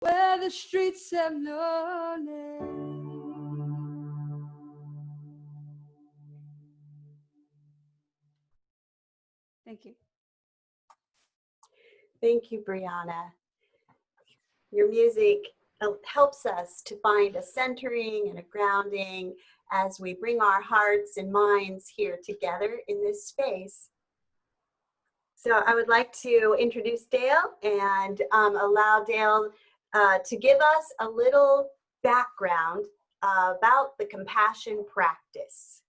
where the streets have no name. Thank you. Thank you, Brianna. Your music helps us to find a centering and a grounding as we bring our hearts and minds here together in this space. So I would like to introduce Dale and allow Dale to give us a little background about the compassion practice.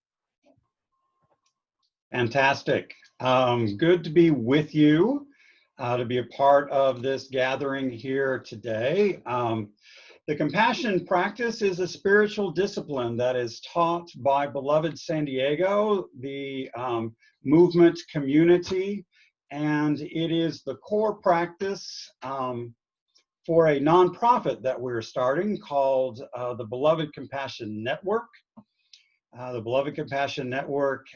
Fantastic. Good to be with you, to be a part of this gathering here today. The compassion practice is a spiritual discipline that is taught by Beloved San Diego, the movement community, and it is the core practice for a nonprofit that we're starting called the Beloved Compassion Network. The Beloved Compassion Network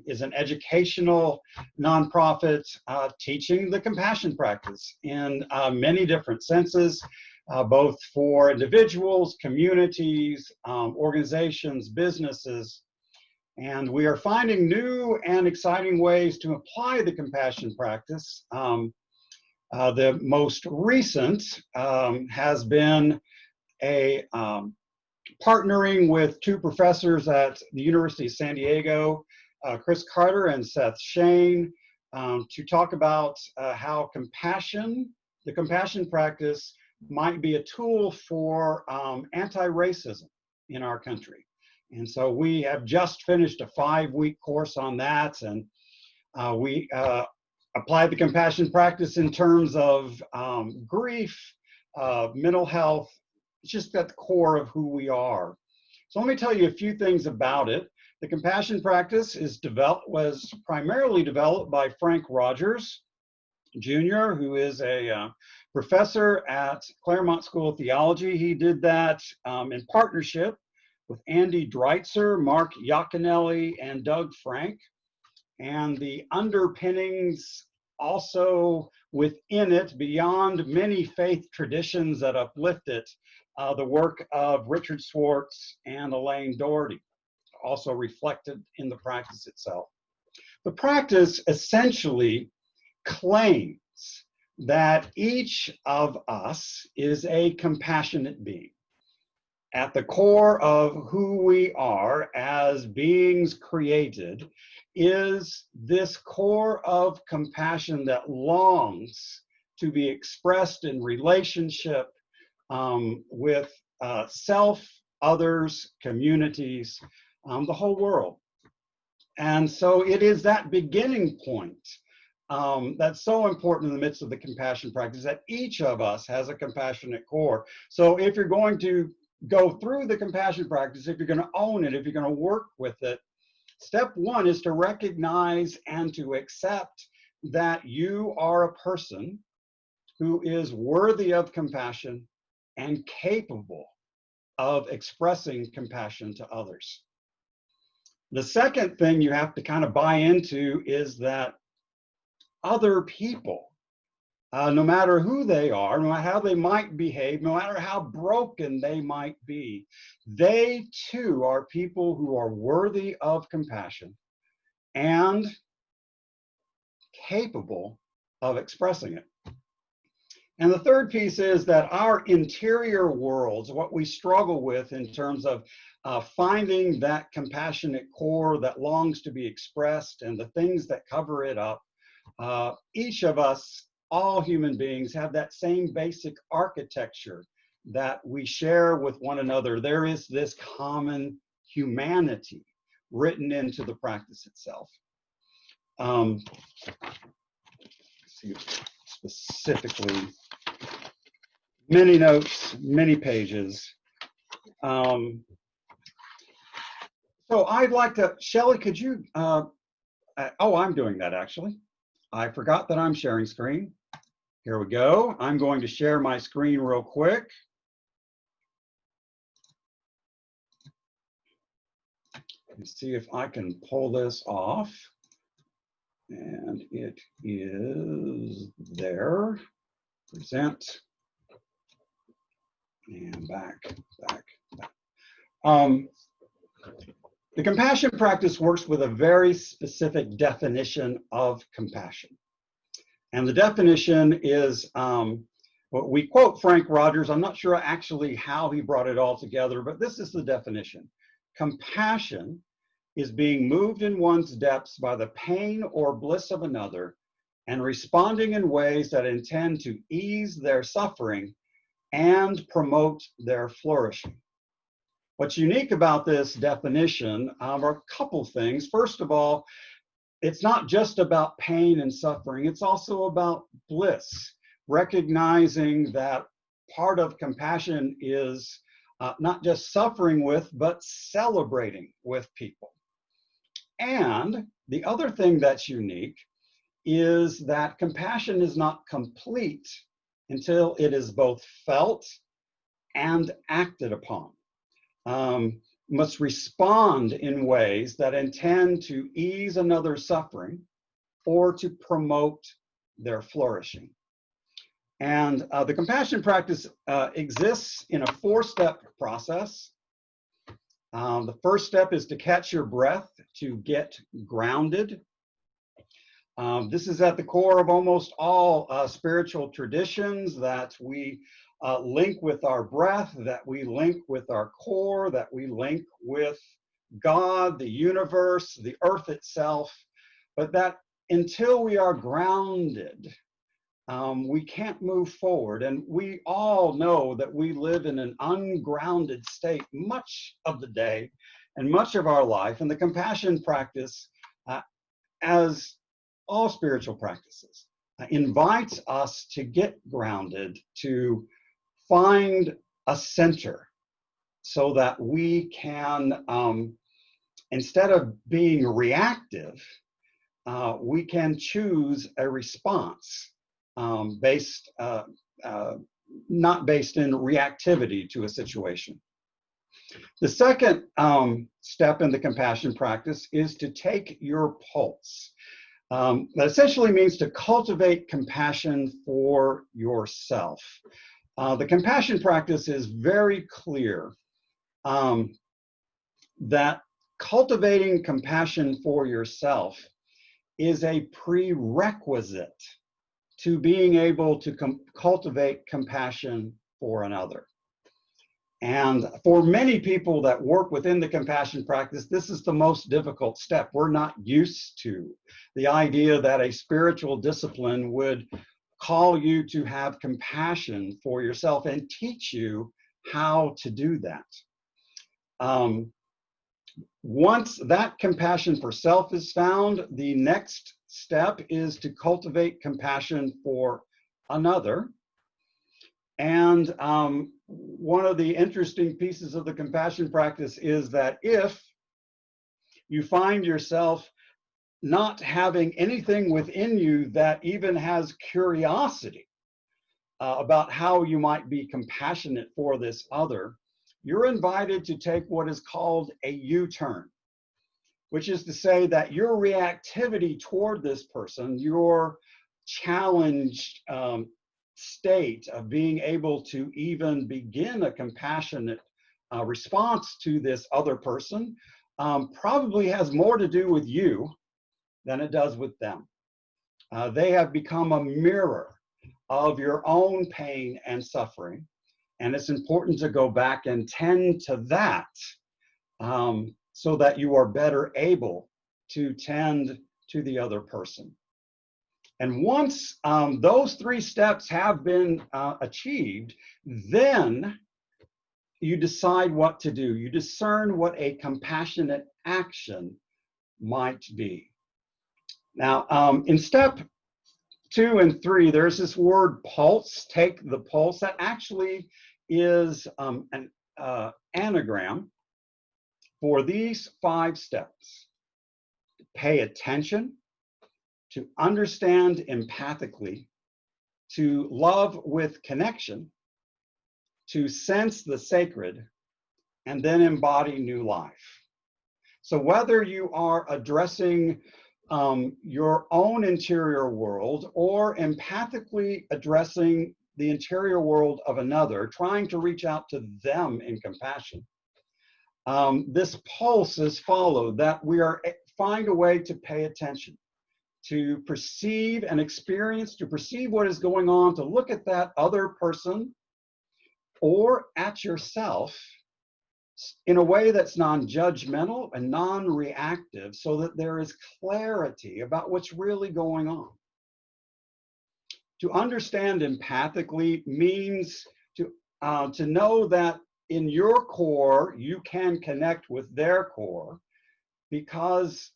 is an educational nonprofit teaching the compassion practice in many different senses, both for individuals, communities, organizations, businesses. And we are finding new and exciting ways to apply the compassion practice. The most recent has been a partnering with two professors at the University of San Diego, Chris Carter and Seth Shane, to talk about how the compassion practice might be a tool for anti-racism in our country. And so we have just finished a 5-week course on that, and we applied the compassion practice in terms of grief, mental health. It's just at the core of who we are. So let me tell you a few things about it. The compassion practice was primarily developed by Frank Rogers, Jr., who is a professor at Claremont School of Theology. He did that in partnership with Andy Dreitzer, Mark Iaconelli, and Doug Frank. And the underpinnings also within it, beyond many faith traditions that uplift it, the work of Richard Swartz and Elaine Doherty, also reflected in the practice itself. The practice essentially claims that each of us is a compassionate being. At the core of who we are as beings created is this core of compassion that longs to be expressed in relationship with self, others, communities, the whole world. And so it is that beginning point that's so important in the midst of the compassion practice, that each of us has a compassionate core. So if you're going to go through the compassion practice, if you're going to own it, if you're going to work with it, step one is to recognize and to accept that you are a person who is worthy of compassion and capable of expressing compassion to others. The second thing you have to kind of buy into is that other people, no matter who they are, no matter how they might behave, no matter how broken they might be, they too are people who are worthy of compassion and capable of expressing it. And the third piece is that our interior worlds, what we struggle with in terms of finding that compassionate core that longs to be expressed and the things that cover it up, each of us, all human beings, have that same basic architecture that we share with one another. There is this common humanity written into the practice itself. Let's see specifically, many notes, many pages. So I'd like to, Shelley, could you, oh, I'm doing that actually. I forgot that I'm sharing screen. Here we go. I'm going to share my screen real quick. Let's see if I can pull this off. And it is there. Present. back. The compassion practice works with a very specific definition of compassion. And the definition is, we quote Frank Rogers. I'm not sure actually how he brought it all together, but this is the definition. Compassion is being moved in one's depths by the pain or bliss of another and responding in ways that intend to ease their suffering and promote their flourishing. What's unique about this definition are a couple things. First of all, it's not just about pain and suffering, it's also about bliss, recognizing that part of compassion is not just suffering with, but celebrating with people. And the other thing that's unique is that compassion is not complete until it is both felt and acted upon. Must respond in ways that intend to ease another's suffering or to promote their flourishing. And the compassion practice exists in a 4-step process. The first step is to catch your breath, to get grounded. This is at the core of almost all spiritual traditions, that we link with our breath, that we link with our core, that we link with God, the universe, the earth itself, but that until we are grounded, we can't move forward. And we all know that we live in an ungrounded state much of the day and much of our life. And the compassion practice, as all spiritual practices, invites us to get grounded, to find a center so that we can, instead of being reactive, we can choose a response not based in reactivity to a situation. The second step in the compassion practice is to take your pulse. That essentially means to cultivate compassion for yourself. The compassion practice is very clear that cultivating compassion for yourself is a prerequisite to being able to cultivate compassion for another. And for many people that work within the compassion practice, this is the most difficult step. We're not used to the idea that a spiritual discipline would call you to have compassion for yourself and teach you how to do that. Once that compassion for self is found, the next step is to cultivate compassion for another. And one of the interesting pieces of the compassion practice is that if you find yourself not having anything within you that even has curiosity about how you might be compassionate for this other, you're invited to take what is called a U-turn, which is to say that your reactivity toward this person, your challenged state of being able to even begin a compassionate response to this other person probably has more to do with you than it does with them. They have become a mirror of your own pain and suffering, and it's important to go back and tend to that so that you are better able to tend to the other person. And once those 3 steps have been achieved, then you decide what to do. You discern what a compassionate action might be. Now, in step 2 and 3, there's this word pulse, take the pulse. That actually is an anagram for these 5 steps. Pay attention, to understand empathically, to love with connection, to sense the sacred, and then embody new life. So whether you are addressing your own interior world or empathically addressing the interior world of another, trying to reach out to them in compassion. This pulse is followed, that we are find a way to pay attention, to perceive and experience, to perceive what is going on, to look at that other person or at yourself in a way that's non-judgmental and non-reactive, so that there is clarity about what's really going on. To understand empathically means to know that in your core, you can connect with their core, because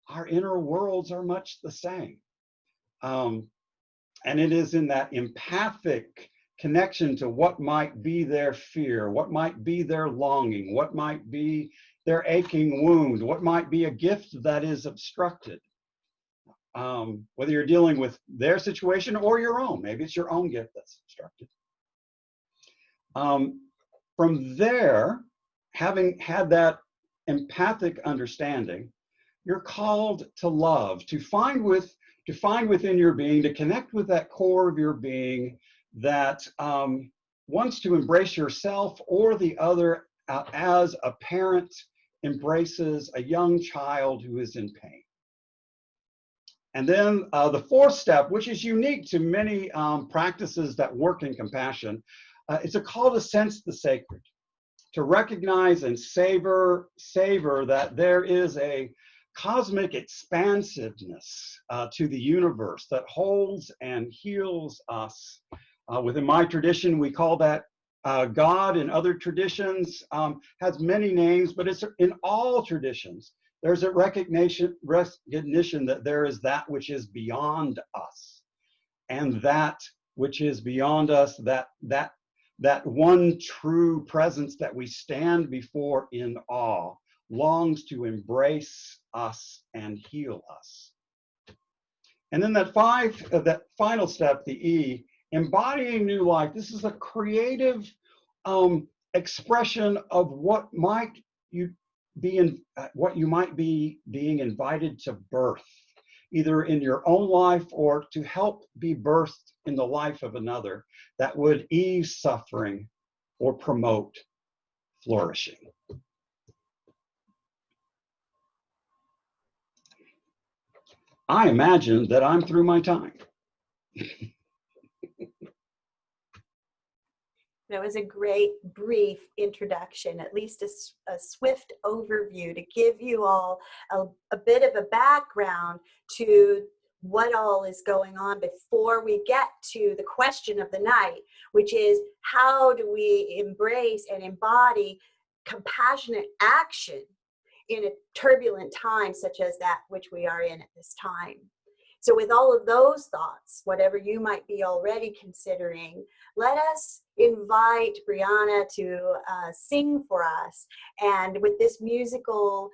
our inner worlds are much the same. And it is in that empathic connection to what might be their fear, what might be their longing, what might be their aching wound, what might be a gift that is obstructed. Whether you're dealing with their situation or your own, maybe it's your own gift that's obstructed. From there, having had that empathic understanding, you're called to love, to find within your being, to connect with that core of your being that wants to embrace yourself or the other as a parent embraces a young child who is in pain. And then the fourth step, which is unique to many practices that work in compassion, it's a call to sense the sacred, to recognize and savor that there is a cosmic expansiveness to the universe that holds and heals us. Within my tradition, we call that God. In other traditions, has many names, but it's in all traditions. There's a recognition that there is that which is beyond us, and that which is beyond us, that one true presence that we stand before in awe, longs to embrace us and heal us. And then that final step, the E, embodying new life. This is a creative expression of what you might be being invited to birth, either in your own life or to help be birthed in the life of another, that would ease suffering or promote flourishing. I imagine that I'm through my time. That was a great brief introduction, at least a swift overview to give you all a bit of a background to what all is going on before we get to the question of the night, which is, how do we embrace and embody compassionate action in a turbulent time such as that which we are in at this time? So with all of those thoughts, whatever you might be already considering, let us invite Brianna to sing for us. And with this musical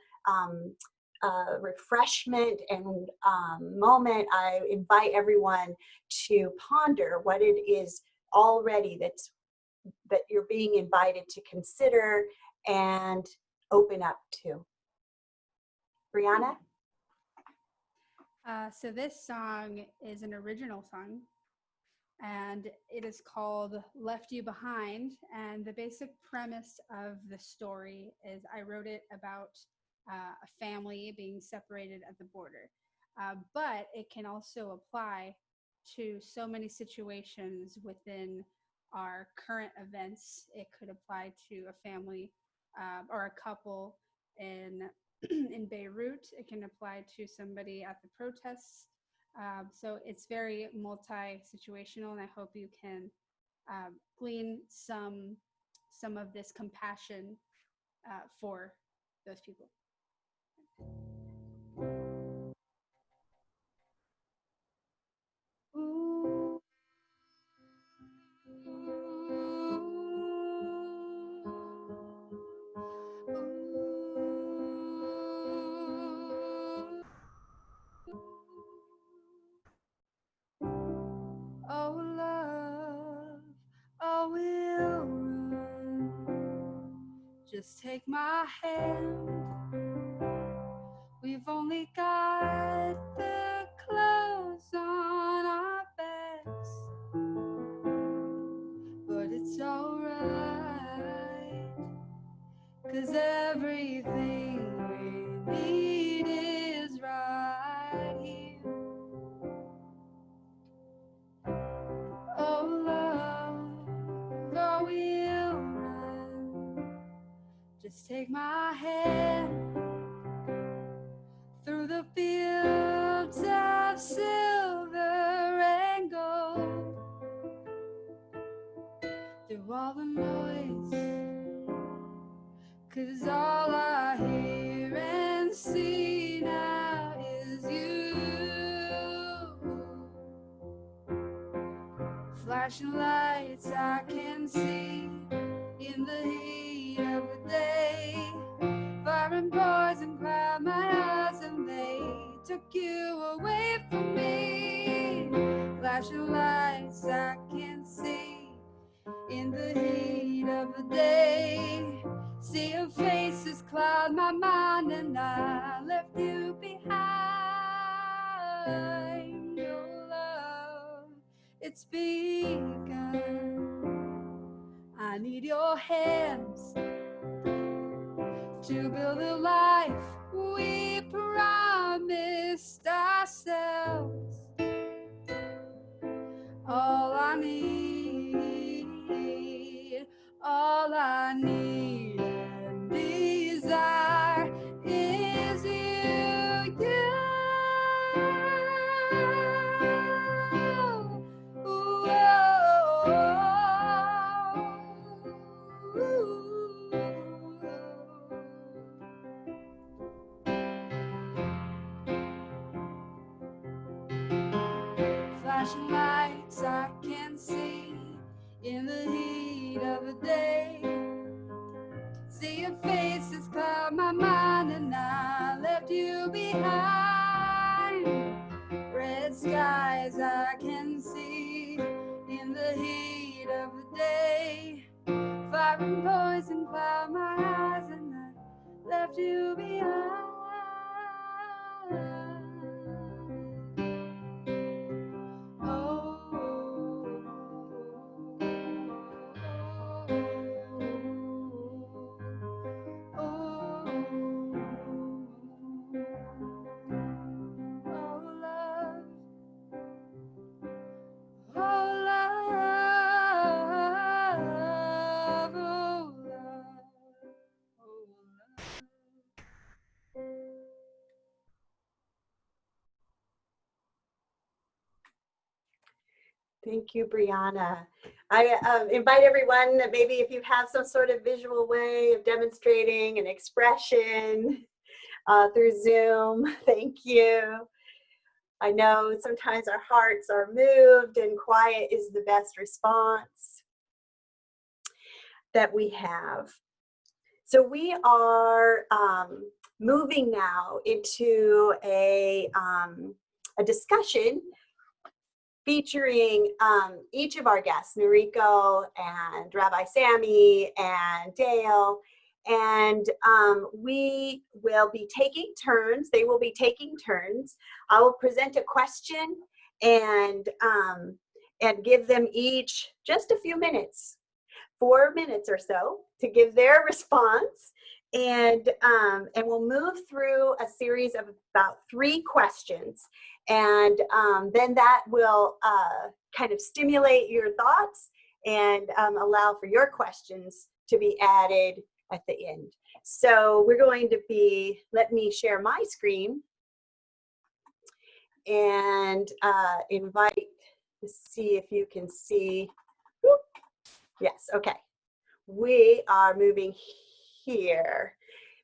refreshment and moment, I invite everyone to ponder what it is already that you're being invited to consider and open up to. Brianna? So this song is an original song, and it is called Left You Behind. And the basic premise of the story is I wrote it about a family being separated at the border. But it can also apply to so many situations within our current events. It could apply to a family or a couple in Beirut. It can apply to somebody at the protests. So it's very multi-situational, and I hope you can glean some of this compassion for those people. Oh, love, oh, we'll run. Just take my hand. We've only got the clothes on our backs. 'cause everything we need is right here. Oh love, go we'll run. Just take my hand through the fields of silver and gold, through all the noise, 'cause all I hear and see now is you. Flashing lights I can see in the heat of the day, fire and poison cloud my eyes and they took you away from me. Flashing lights I can see in the heat of the day, sea of faces cloud my mind and I left you behind. Your love, it's begun. I need your hands to build a life we promised ourselves. All I need, all I need and desire is you, you. Flashing lights I can see in the heat of the day, see your faces cloud my mind and I left you behind. Red skies I can see in the heat of the day, fire and poison cloud my eyes and I left you behind. Thank you, Brianna. I invite everyone that maybe if you have some sort of visual way of demonstrating an expression through Zoom, thank you. I know sometimes our hearts are moved and quiet is the best response that we have. So we are moving now into a discussion featuring each of our guests, Noriko and Rabbi Sammy and Dale, and we will be taking turns. They will be taking turns. I will present a question and give them each just a few minutes, 4 minutes or so, to give their response, and we'll move through a series of about 3 questions. And then that will kind of stimulate your thoughts and allow for your questions to be added at the end. So we're going to be, let me share my screen and invite, let's see if you can see. Whoop. Yes, okay. We are moving here.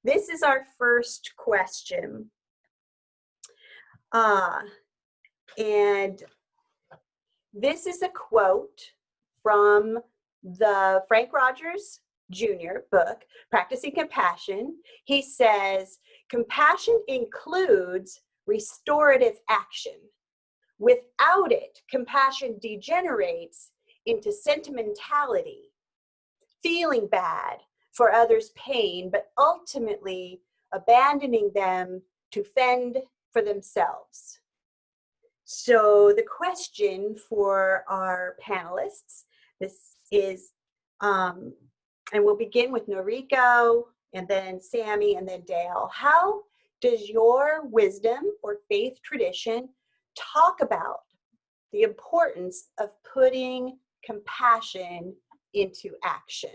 This is our first question. And this is a quote from the Frank Rogers Jr. book, Practicing Compassion. He says, compassion includes restorative action. Without it, compassion degenerates into sentimentality, feeling bad for others' pain, but ultimately abandoning them to fend for themselves. So the question for our panelists, this is, and we'll begin with Noriko and then Sammy, and then Dale. How does your wisdom or faith tradition talk about the importance of putting compassion into action?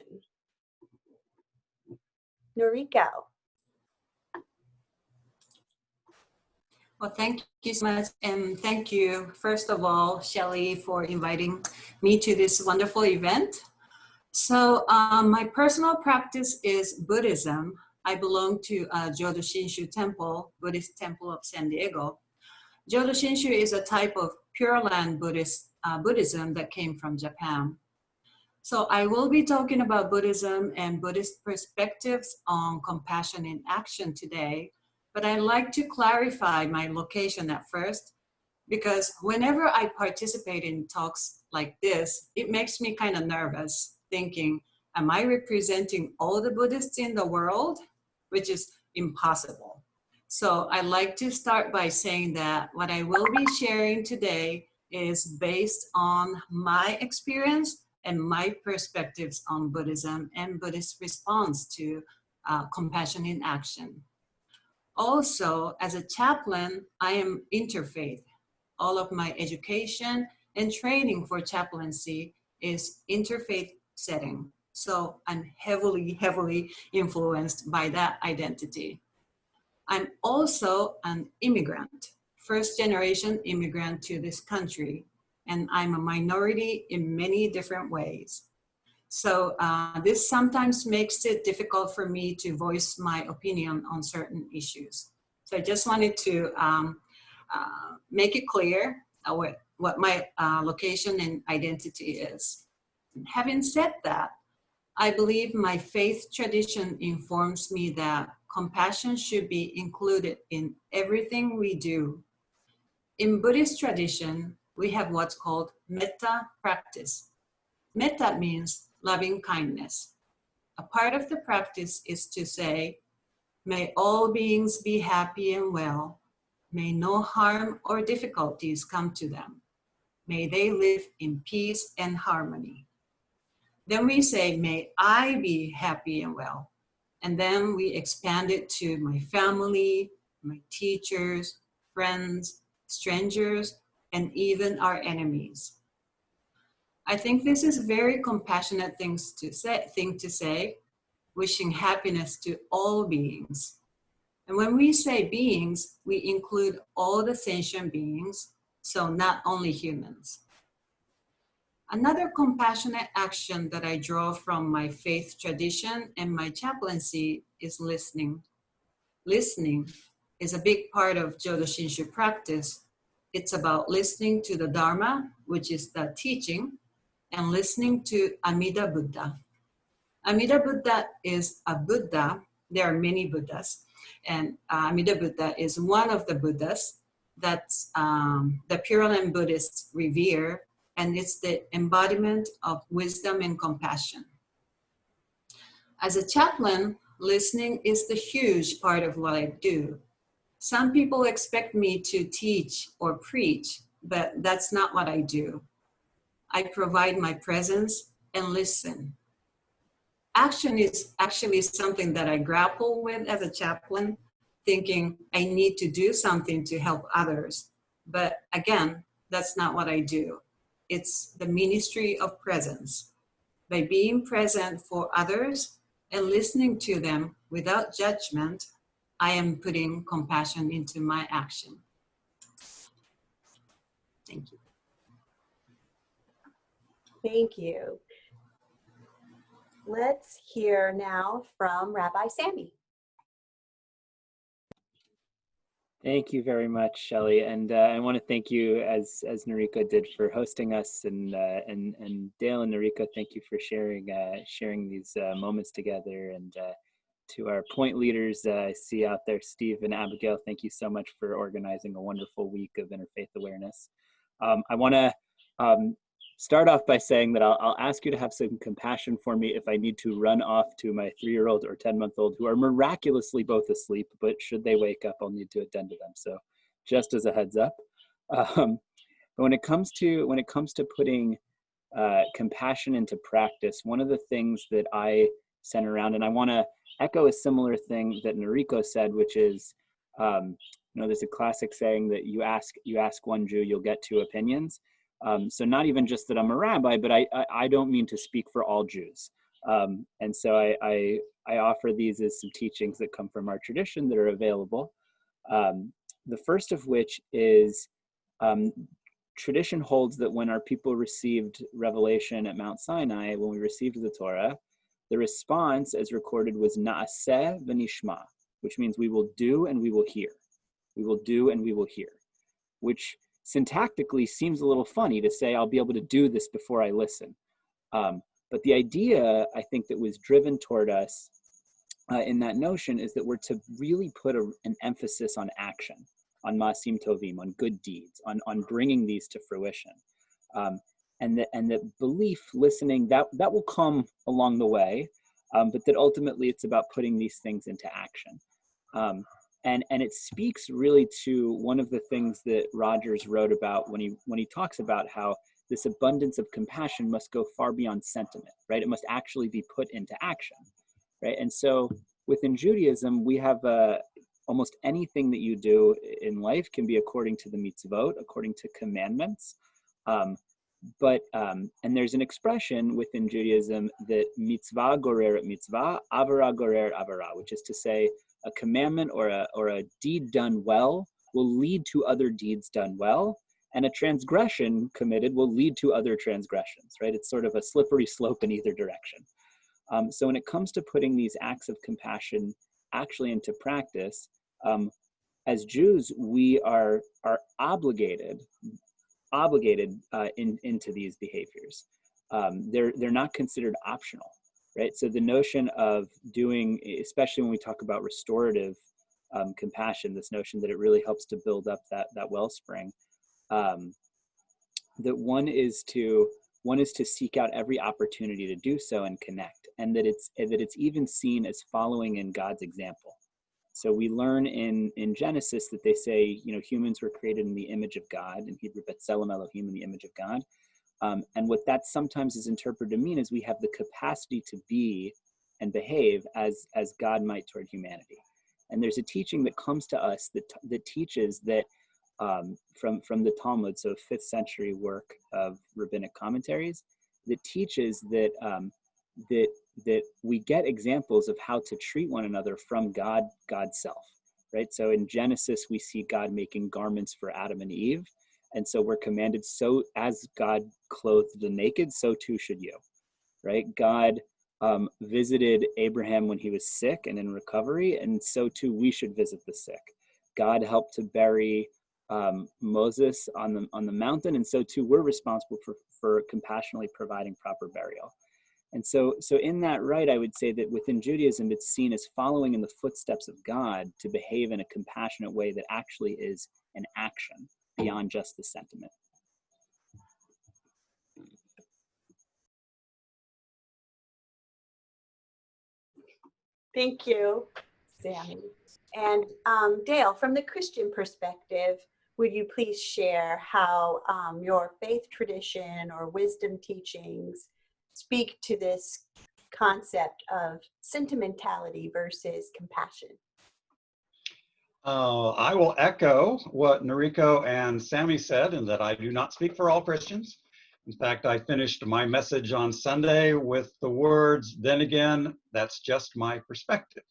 Noriko. Well, thank you so much. And thank you, first of all, Shelley, for inviting me to this wonderful event. So my personal practice is Buddhism. I belong to Jodo Shinshu Temple, Buddhist Temple of San Diego. Jodo Shinshu is a type of Pure Land Buddhism that came from Japan. So I will be talking about Buddhism and Buddhist perspectives on compassion in action today, but I'd like to clarify my location at first, because whenever I participate in talks like this, it makes me kind of nervous, thinking, am I representing all the Buddhists in the world? Which is impossible. So I'd like to start by saying that what I will be sharing today is based on my experience and my perspectives on Buddhism and Buddhist response to compassion in action. Also, as a chaplain, I am interfaith. All of my education and training for chaplaincy is interfaith setting. So I'm heavily influenced by that identity. I'm also an immigrant, first generation immigrant to this country, and I'm a minority in many different ways. So this sometimes makes it difficult for me to voice my opinion on certain issues. So I just wanted to make it clear what my location and identity is. Having said that, I believe my faith tradition informs me that compassion should be included in everything we do. In Buddhist tradition, we have what's called metta practice. Metta means loving kindness. A part of the practice is to say, may all beings be happy and well. May no harm or difficulties come to them. May they live in peace and harmony. Then we say, may I be happy and well. And then we expand it to my family, my teachers, friends, strangers, and even our enemies. I think this is a very compassionate thing to say, wishing happiness to all beings. And when we say beings, we include all the sentient beings, so not only humans. Another compassionate action that I draw from my faith tradition and my chaplaincy is listening. Listening is a big part of Jodo Shinshu practice. It's about listening to the Dharma, which is the teaching, and listening to Amida Buddha. Amida Buddha is a Buddha. There are many Buddhas, and Amida Buddha is one of the Buddhas that's the Pure Land Buddhists revere, and it's the embodiment of wisdom and compassion. As a chaplain, listening is the huge part of what I do. Some people expect me to teach or preach, but that's not what I do. I provide my presence and listen. Action is actually something that I grapple with as a chaplain, thinking I need to do something to help others. But again, that's not what I do. It's the ministry of presence. By being present for others and listening to them without judgment, I am putting compassion into my action. Thank you. Thank you. Let's hear now from Rabbi Sammy. Thank you very much, Shelley, and I want to thank you, as Noriko did, for hosting us, and Dale and Noriko, thank you for sharing these moments together, and to our point leaders I see out there, Steve and Abigail, thank you so much for organizing a wonderful week of interfaith awareness. I want to start off by saying that I'll ask you to have some compassion for me if I need to run off to my 3-year-old or 10-month-old who are miraculously both asleep, but should they wake up, I'll need to attend to them. So just as a heads up. But when it comes to putting compassion into practice, one of the things that I center around. And I want to echo a similar thing that Noriko said, which is, there's a classic saying that you ask one Jew, you'll get two opinions. So not even just that I'm a rabbi, but I don't mean to speak for all Jews. And so I offer these as some teachings that come from our tradition that are available. The first of which is tradition holds that when our people received revelation at Mount Sinai, when we received the Torah, the response as recorded was na'aseh v'nishma, which means we will do and we will hear. We will do and we will hear, which syntactically seems a little funny to say I'll be able to do this before I listen. But the idea, I think, that was driven toward us in that notion is that we're to really put an emphasis on action, on masim tovim, on good deeds, on bringing these to fruition. And that belief, listening, that will come along the way, but that ultimately it's about putting these things into action. And it speaks really to one of the things that Rogers wrote about when he talks about how this abundance of compassion must go far beyond sentiment, right? It must actually be put into action, right? And so within Judaism, we have almost anything that you do in life can be according to the mitzvot, according to commandments. And there's an expression within Judaism that mitzvah goreret mitzvah, avara goreret avara, which is to say a commandment or a deed done well will lead to other deeds done well, and a transgression committed will lead to other transgressions, right? It's sort of a slippery slope in either direction. So when it comes to putting these acts of compassion actually into practice, as Jews, we are obligated into these behaviors. They're not considered optional, right? So the notion of doing, especially when we talk about restorative compassion, this notion that it really helps to build up that wellspring, that one is to seek out every opportunity to do so and connect, and that it's even seen as following in God's example. So we learn in Genesis that they say, humans were created in the image of God, in Hebrew, B'Tselem Elohim, in the image of God. And what that sometimes is interpreted to mean is we have the capacity to be and behave as God might toward humanity. And there's a teaching that comes to us that teaches that from the Talmud, so 5th century work of rabbinic commentaries, that teaches that that we get examples of how to treat one another from God's self, right? So in Genesis, we see God making garments for Adam and Eve. And so we're commanded, so as God clothed the naked, so too should you, right? God visited Abraham when he was sick and in recovery, and so too we should visit the sick. God helped to bury Moses on the mountain, and so too we're responsible for compassionately providing proper burial. And so in that right, I would say that within Judaism, it's seen as following in the footsteps of God to behave in a compassionate way that actually is an action beyond just the sentiment. Thank you, Sammy. And Dale, from the Christian perspective, would you please share how your faith tradition or wisdom teachings speak to this concept of sentimentality versus compassion? I will echo what Noriko and Sammy said, in that I do not speak for all Christians. In fact, I finished my message on Sunday with the words, "Then again, that's just my perspective."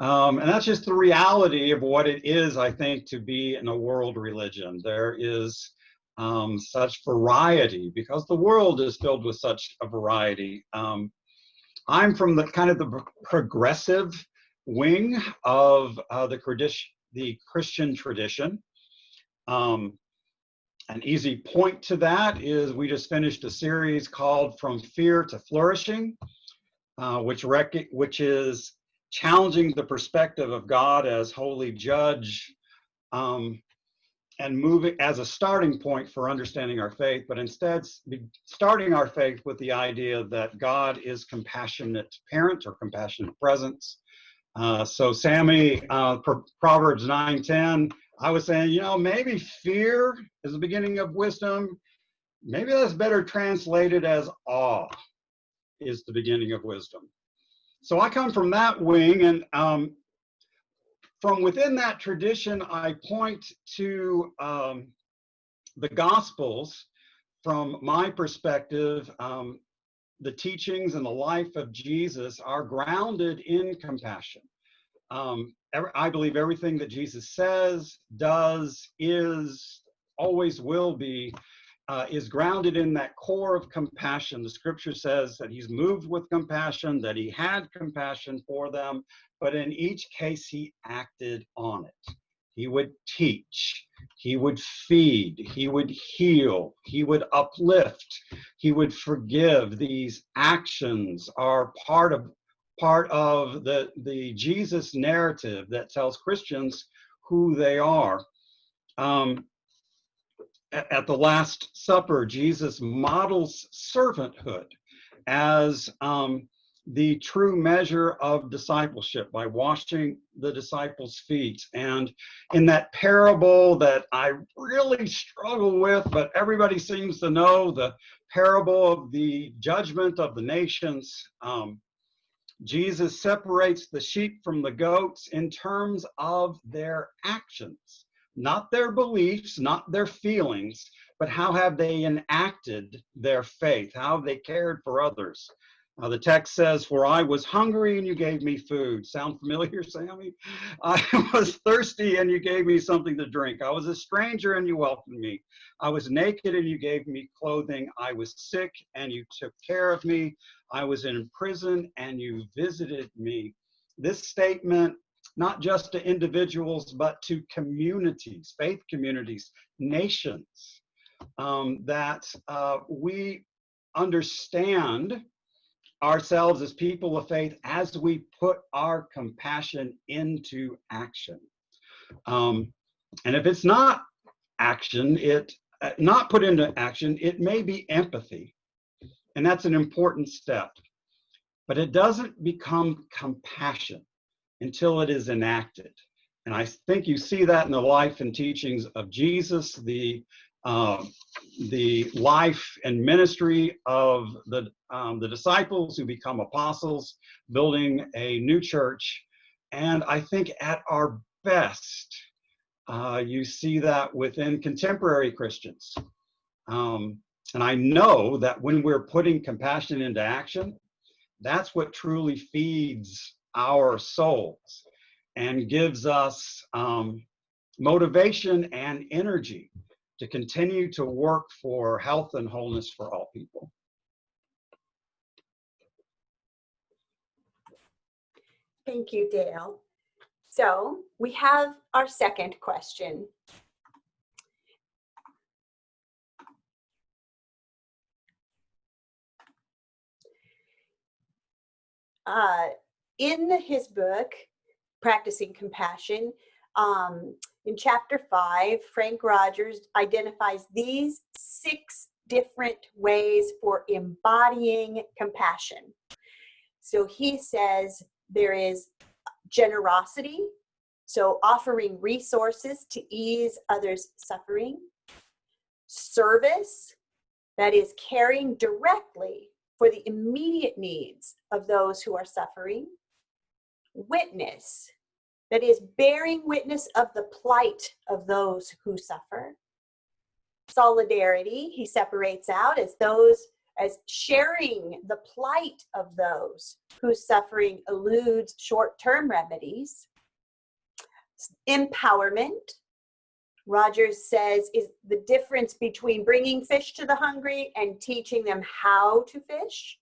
And that's just the reality of what it is, I think, to be in a world religion. There is such variety because the world is filled with such a variety. I'm from the kind of the progressive wing of the Christian tradition. An easy point to that is we just finished a series called From Fear to Flourishing, which is challenging the perspective of God as holy judge, and moving as a starting point for understanding our faith, but instead starting our faith with the idea that God is compassionate parent or compassionate presence. So Sammy, Proverbs 9:10, I was saying, maybe fear is the beginning of wisdom. Maybe that's better translated as awe is the beginning of wisdom. So I come from that wing, and from within that tradition, I point to the Gospels. From my perspective, the teachings and the life of Jesus are grounded in compassion. I believe everything that Jesus says, does, is, always will be, is grounded in that core of compassion. The scripture says that he's moved with compassion, that he had compassion for them, but in each case he acted on it. He would teach, he would feed, he would heal, he would uplift, he would forgive. These actions are part of the Jesus narrative that tells Christians who they are. At the Last Supper, Jesus models servanthood as the true measure of discipleship by washing the disciples' feet. And in that parable that I really struggle with, but everybody seems to know, the parable of the judgment of the nations, Jesus separates the sheep from the goats in terms of their actions, not their beliefs, not their feelings, but how have they enacted their faith, how have they cared for others. The text says, "For I was hungry and you gave me food." Sound familiar, Sammy? "I was thirsty and you gave me something to drink. I was a stranger and you welcomed me. I was naked and you gave me clothing. I was sick and you took care of me. I was in prison and you visited me." This statement, not just to individuals, but to communities, faith communities, nations, that we understand ourselves as people of faith as we put our compassion into action. And if it's not action, not put into action, it may be empathy. And that's an important step. But it doesn't become compassion until it is enacted. And I think you see that in the life and teachings of Jesus, the life and ministry of the disciples who become apostles, building a new church. And I think at our best, you see that within contemporary Christians. And I know that when we're putting compassion into action, that's what truly feeds our souls and gives us motivation and energy to continue to work for health and wholeness for all people. Thank you, Dale. So we have our second question. In his book, Practicing Compassion, in chapter 5, Frank Rogers identifies these 6 different ways for embodying compassion. So he says there is generosity, so offering resources to ease others' suffering. Service, that is caring directly for the immediate needs of those who are suffering. Witness, that is bearing witness of the plight of those who suffer. Solidarity, he separates out as sharing the plight of those whose suffering eludes short-term remedies. Empowerment, Rogers says, is the difference between bringing fish to the hungry and teaching them how to fish,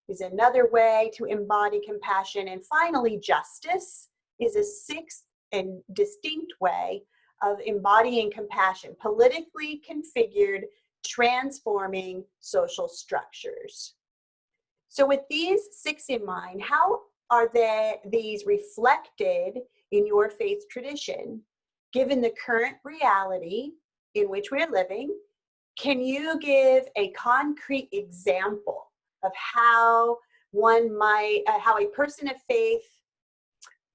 is another way to embody compassion. And finally, justice is a 6th and distinct way of embodying compassion, politically configured, transforming social structures. So with these 6 in mind, how are these reflected in your faith tradition? Given the current reality in which we're living, can you give a concrete example of how how a person of faith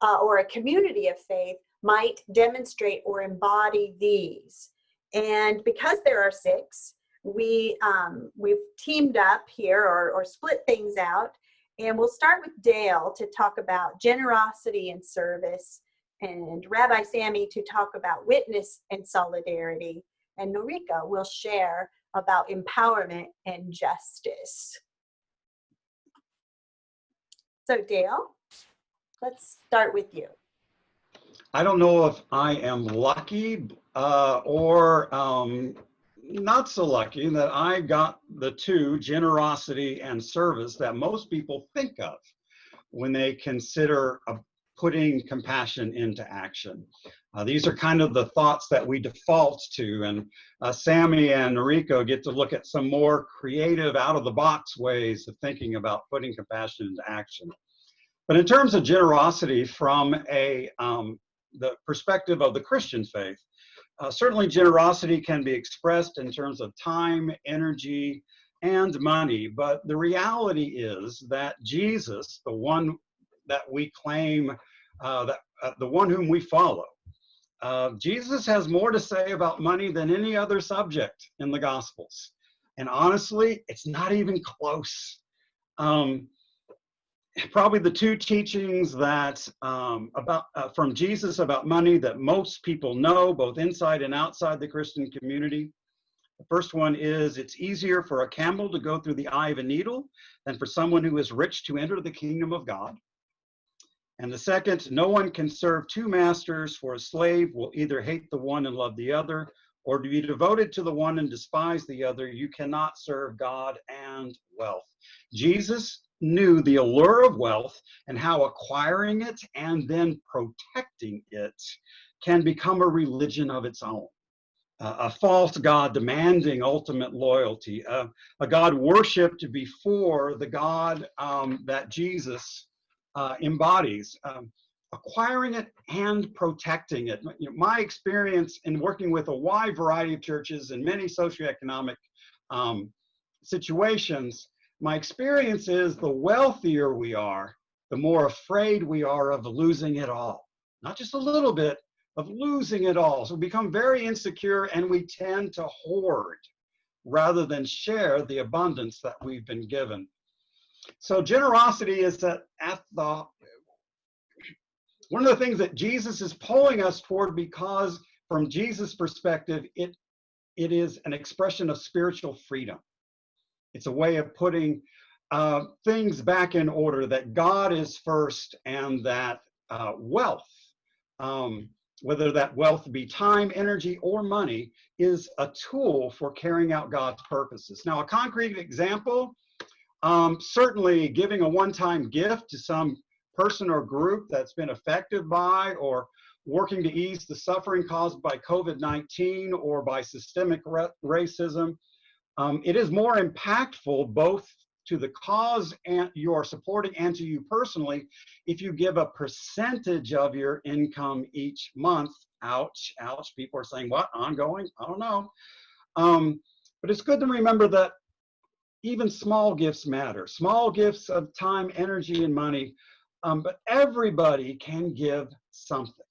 or a community of faith might demonstrate or embody these? And because there are 6, we've teamed up here or split things out, And we'll start with Dale to talk about generosity and service, and Rabbi Sammy to talk about witness and solidarity, and Norika will share about empowerment and justice. So Dale, let's start with you. I don't know if I am lucky or not so lucky that I got the two, generosity and service, that most people think of when they consider putting compassion into action. These are kind of the thoughts that we default to, and Sammy and Noriko get to look at some more creative, out-of-the-box ways of thinking about putting compassion into action. But in terms of generosity from the perspective of the Christian faith, certainly generosity can be expressed in terms of time, energy, and money. But the reality is that Jesus, the one that we claim, the one whom we follow, Jesus has more to say about money than any other subject in the Gospels. And honestly, it's not even close. Probably the two teachings that from Jesus about money that most people know, both inside and outside the Christian community. The first one is, it's easier for a camel to go through the eye of a needle than for someone who is rich to enter the kingdom of God. And the second, no one can serve two masters, for a slave will either hate the one and love the other, or to be devoted to the one and despise the other. You cannot serve God and wealth. Jesus knew the allure of wealth and how acquiring it and then protecting it can become a religion of its own. A false God demanding ultimate loyalty, a God worshipped before the God that Jesus embodies, acquiring it and protecting it. You know, my experience in working with a wide variety of churches in many socioeconomic situations, my experience is the wealthier we are, the more afraid we are of losing it all. Not just a little bit, of losing it all. So we become very insecure and we tend to hoard rather than share the abundance that we've been given. So generosity is one of the things that Jesus is pulling us toward, because from Jesus' perspective, it is an expression of spiritual freedom. It's a way of putting things back in order, that God is first, and that wealth, whether that wealth be time, energy, or money, is a tool for carrying out God's purposes. Now, a concrete example, certainly giving a one-time gift to some person or group that's been affected by or working to ease the suffering caused by COVID-19 or by systemic racism. It is more impactful both to the cause and you are supporting and to you personally if you give a percentage of your income each month. Ouch, ouch. People are saying, what, ongoing? I don't know. But it's good to remember that even small gifts matter. Small gifts of time, energy, and money, but everybody can give something.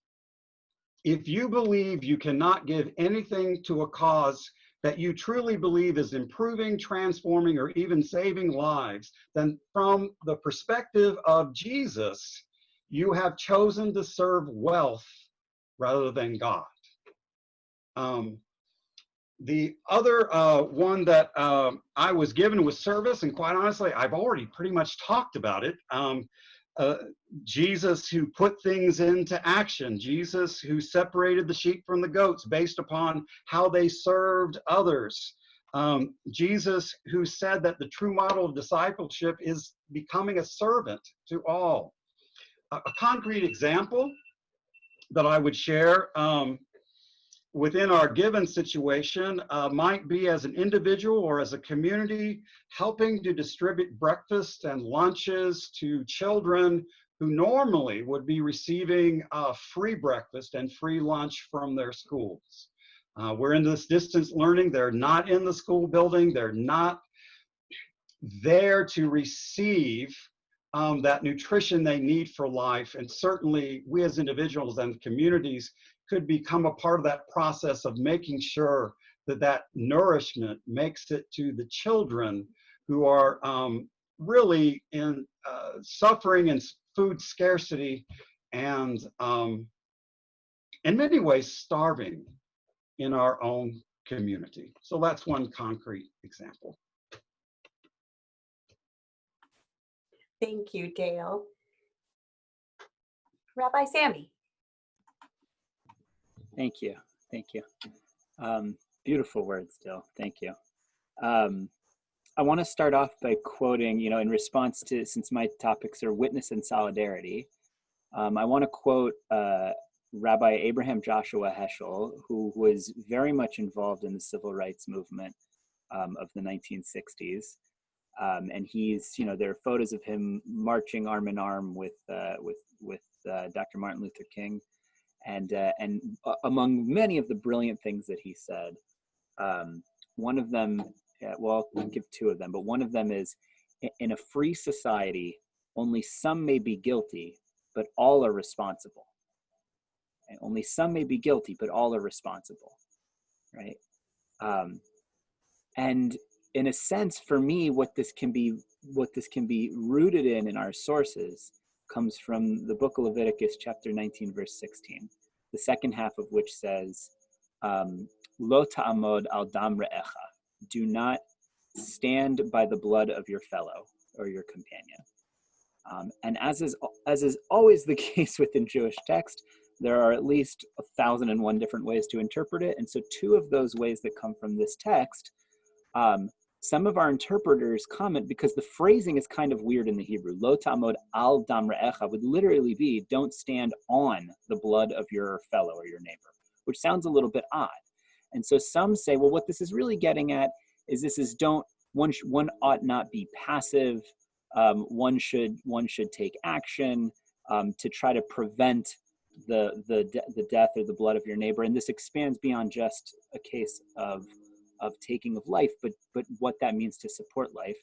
If you believe you cannot give anything to a cause that you truly believe is improving, transforming, or even saving lives, then from the perspective of Jesus, you have chosen to serve wealth rather than God. The other one that I was given was service, and quite honestly, I've already pretty much talked about it. Jesus who put things into action, Jesus who separated the sheep from the goats based upon how they served others, Jesus who said that the true model of discipleship is becoming a servant to all. A concrete example that I would share within our given situation might be as an individual or as a community helping to distribute breakfast and lunches to children who normally would be receiving free breakfast and free lunch from their schools. We're in this distance learning. They're not in the school building. They're not there to receive that nutrition they need for life. And certainly we as individuals and communities could become a part of that process of making sure that that nourishment makes it to the children who are really in suffering and food scarcity, and in many ways starving in our own community. So that's one concrete example. Thank you, Dale. Rabbi Sammy. Thank you. Thank you. Beautiful words, Dale. Thank you. I want to start off by quoting, in response to, since my topics are witness and solidarity, I want to quote Rabbi Abraham Joshua Heschel, who was very much involved in the civil rights movement of the 1960s. And he's, there are photos of him marching arm in arm with Dr. Martin Luther King. And among many of the brilliant things that he said, one of them, well, I'll give two of them, but one of them is, in a free society, only some may be guilty, but all are responsible. And only some may be guilty, but all are responsible, right? And in a sense, for me, what this can be rooted in our sources comes from the book of Leviticus, chapter 19, verse 16, the second half of which says, Lo ta'amod al dam re'echa, do not stand by the blood of your fellow or your companion. And as is always the case within Jewish text, there are at least 1,001 different ways to interpret it. And so two of those ways that come from this text, some of our interpreters comment, because the phrasing is kind of weird in the Hebrew. Lo ta'amod al dam re'echa would literally be, don't stand on the blood of your fellow or your neighbor, which sounds a little bit odd. And so some say, well, what this is really getting at is one ought not be passive. One should take action to try to prevent the death or the blood of your neighbor. And this expands beyond just a case of taking of life, but what that means to support life.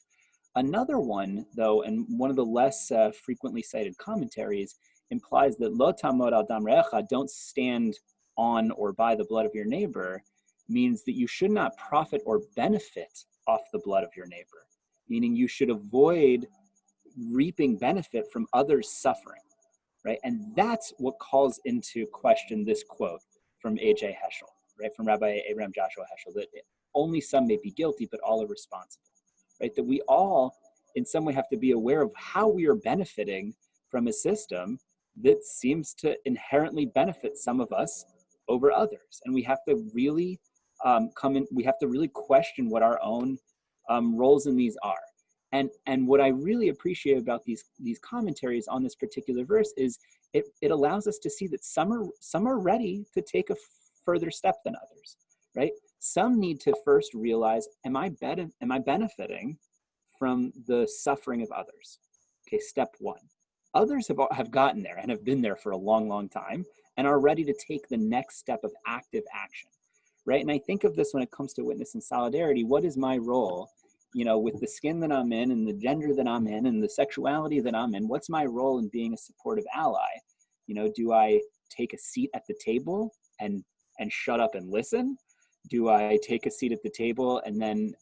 Another one, though, and one of the less frequently cited commentaries, implies that lo tamod al dam re'echa, don't stand on or by the blood of your neighbor, means that you should not profit or benefit off the blood of your neighbor, meaning you should avoid reaping benefit from others' suffering, right? And that's what calls into question this quote from A.J. Heschel, right? From Rabbi Abraham Joshua Heschel, that only some may be guilty, but all are responsible, right? That we all, in some way, have to be aware of how we are benefiting from a system that seems to inherently benefit some of us over others. And we have to really we have to really question what our own roles in these are. And what I really appreciate about these commentaries on this particular verse is it allows us to see that some are ready to take a further step than others, right? Some need to first realize, am I benefiting from the suffering of others? Okay, step one. Others have gotten there and have been there for a long, long time and are ready to take the next step of active action, right? And I think of this when it comes to witness and solidarity. What is my role, with the skin that I'm in and the gender that I'm in and the sexuality that I'm in? What's my role in being a supportive ally? Do I take a seat at the table and shut up and listen? Do I take a seat at the table and then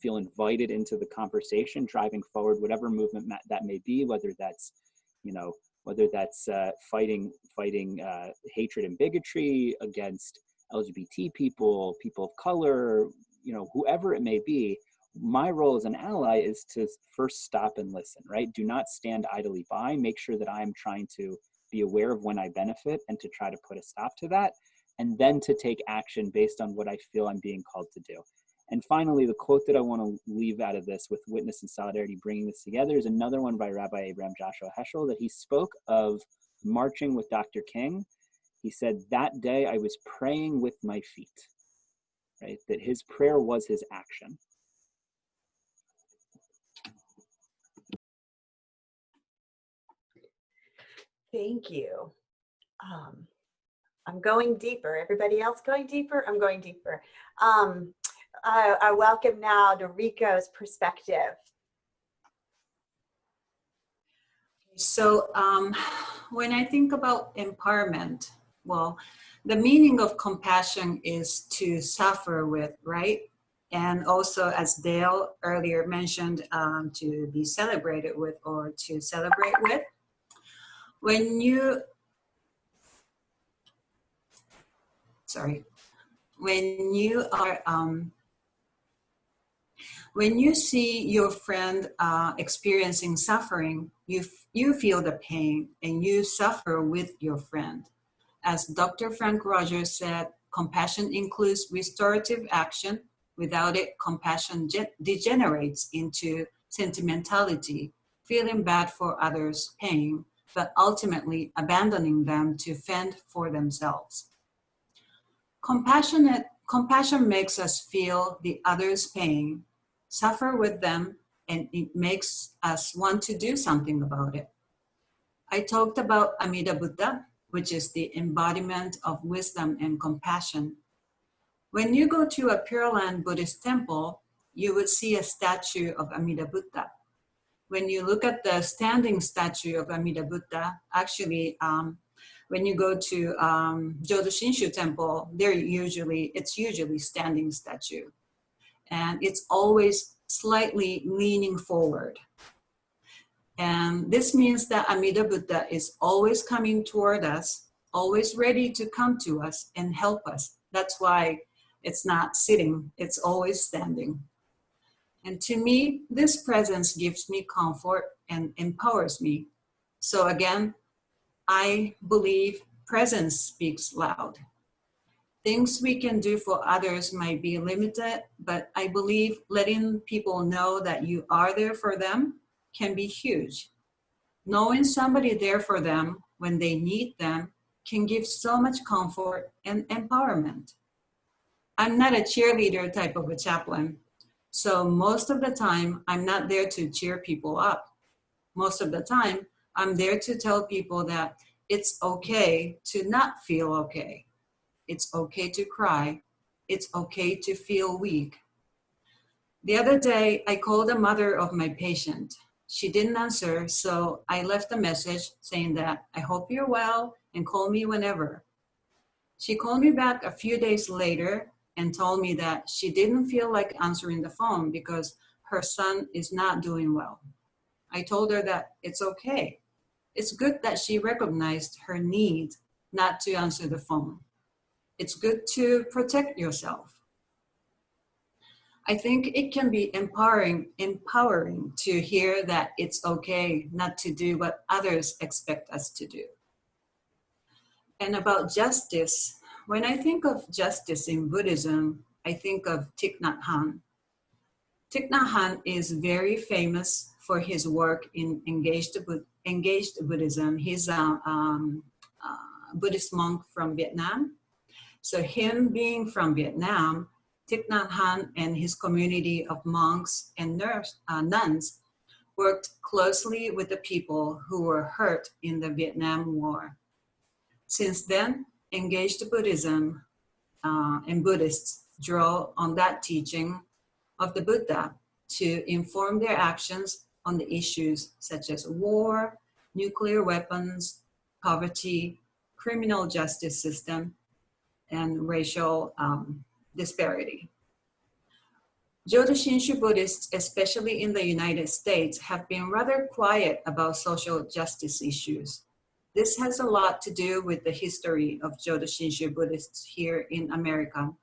feel invited into the conversation, driving forward whatever movement that may be, whether that's fighting hatred and bigotry against LGBT people of color, whoever it may be. My role as an ally is to first stop and listen, right? Do not stand idly by. Make sure that I'm trying to be aware of when I benefit and to try to put a stop to that, and then to take action based on what I feel I'm being called to do. And finally, the quote that I want to leave out of this with witness and solidarity bringing this together is another one by Rabbi Abraham Joshua Heschel, that he spoke of marching with Dr. King. He said, that day I was praying with my feet, right? That his prayer was his action. Thank you. I'm going deeper. Everybody else going deeper? I'm going deeper. I welcome now Noriko's perspective. So when I think about empowerment, well, the meaning of compassion is to suffer with, right? And also, as Dale earlier mentioned, to be celebrated with or to celebrate with. When you, when you are, when you see your friend experiencing suffering, you feel the pain and you suffer with your friend. As Dr. Frank Rogers said, compassion includes restorative action. Without it, compassion degenerates into sentimentality, feeling bad for others' pain, but ultimately abandoning them to fend for themselves. Compassion makes us feel the other's pain, suffer with them, and it makes us want to do something about it. I talked about Amida Buddha, which is the embodiment of wisdom and compassion. When you go to a Pure Land Buddhist temple, you would see a statue of Amida Buddha. When you look at the standing statue of Amida Buddha, actually, when you go to Jodo Shinshu temple, it's usually standing statue. And it's always slightly leaning forward. And this means that Amida Buddha is always coming toward us, always ready to come to us and help us. That's why it's not sitting, it's always standing. And to me, this presence gives me comfort and empowers me. So again, I believe presence speaks loud. Things we can do for others might be limited, but I believe letting people know that you are there for them can be huge. Knowing somebody there for them when they need them can give so much comfort and empowerment. I'm not a cheerleader type of a chaplain, so most of the time I'm not there to cheer people up. Most of the time I'm there to tell people that it's okay to not feel okay. It's okay to cry. It's okay to feel weak. The other day, I called the mother of my patient. She didn't answer, so I left a message saying that I hope you're well and call me whenever. She called me back a few days later and told me that she didn't feel like answering the phone because her son is not doing well. I told her that it's okay. It's good that she recognized her need not to answer the phone. It's good to protect yourself. I think it can be empowering to hear that it's okay not to do what others expect us to do. And about justice, when I think of justice in Buddhism, I think of Thich Nhat Hanh. Thich Nhat Hanh is very famous for his work in engaged Buddhism. He's a Buddhist monk from Vietnam. So him being from Vietnam, Thich Nhat Hanh and his community of monks and nuns worked closely with the people who were hurt in the Vietnam War. Since then, engaged Buddhism and Buddhists draw on that teaching of the Buddha to inform their actions on the issues such as war, nuclear weapons, poverty, criminal justice system, and racial disparity. Jodo Shinshu Buddhists, especially in the United States, have been rather quiet about social justice issues. This has a lot to do with the history of Jodo Shinshu Buddhists here in America.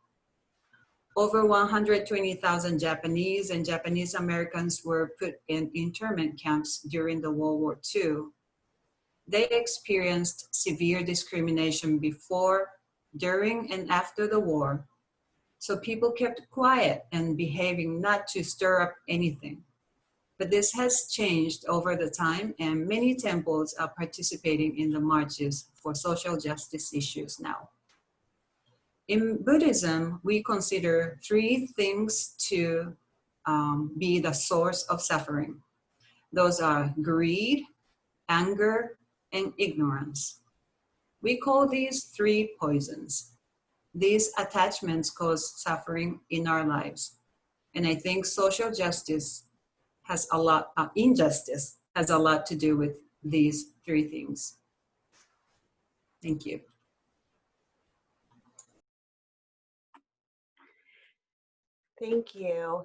Over 120,000 Japanese and Japanese Americans were put in internment camps during the World War II. They experienced severe discrimination before, during, and after the war. So people kept quiet and behaving not to stir up anything. But this has changed over the time, and many temples are participating in the marches for social justice issues now. In Buddhism, we consider three things to be the source of suffering. Those are greed, anger, and ignorance. We call these three poisons. These attachments cause suffering in our lives. And I think social justice has a lot, injustice has a lot to do with these three things. Thank you. Thank you.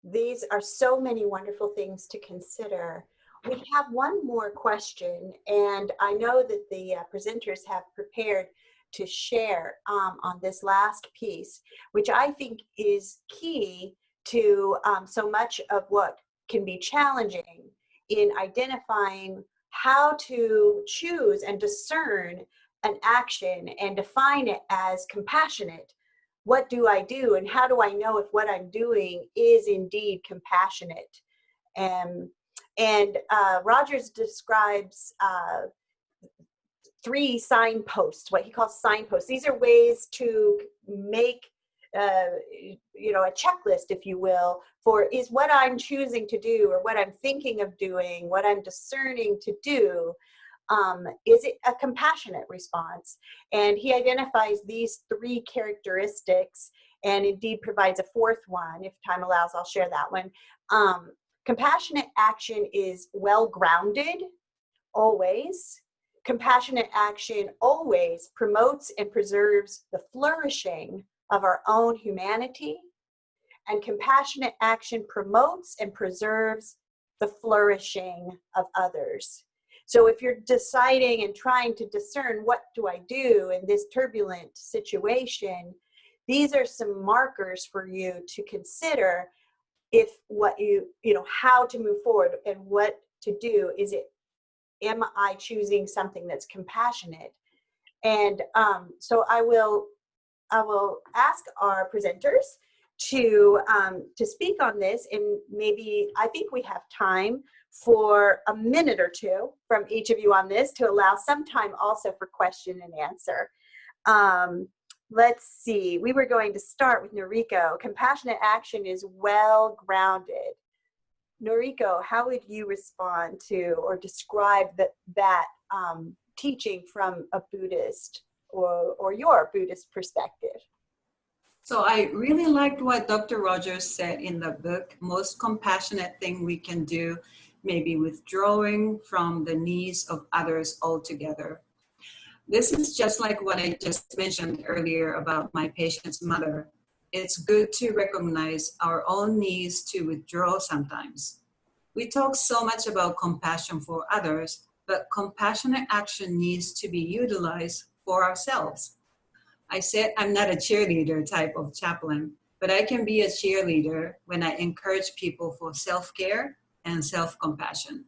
These are so many wonderful things to consider. We have one more question, and I know that the presenters have prepared to share on this last piece, which I think is key to so much of what can be challenging in identifying how to choose and discern an action and define it as compassionate. What do I do, and how do I know if what I'm doing is indeed compassionate? And Rogers describes 3 signposts, what he calls signposts. These are ways to make you know, a checklist, if you will, for is what I'm choosing to do, or what I'm thinking of doing, what I'm discerning to do, is it a compassionate response? And he identifies these 3 characteristics, and indeed provides a 4th one. If time allows, I'll share that one. Compassionate action is well-grounded, always. Compassionate action always promotes and preserves the flourishing of our own humanity. And compassionate action promotes and preserves the flourishing of others. So if you're deciding and trying to discern what do I do in this turbulent situation, these are some markers for you to consider if what you know, how to move forward and what to do. Is it, am I choosing something that's compassionate? And so I will ask our presenters to speak on this, and maybe I think we have time for a minute or 2 from each of you on this, to allow some time also for question and answer. Let's see, we were going to start with Noriko. Compassionate action is well-grounded. Noriko, how would you respond to or describe that teaching from a Buddhist or your Buddhist perspective? So I really liked what Dr. Rogers said in the book. Most compassionate thing we can do may be withdrawing from the needs of others altogether. This is just like what I just mentioned earlier about my patient's mother. It's good to recognize our own needs to withdraw sometimes. We talk so much about compassion for others, but compassionate action needs to be utilized for ourselves. I said I'm not a cheerleader type of chaplain, but I can be a cheerleader when I encourage people for self-care and self-compassion.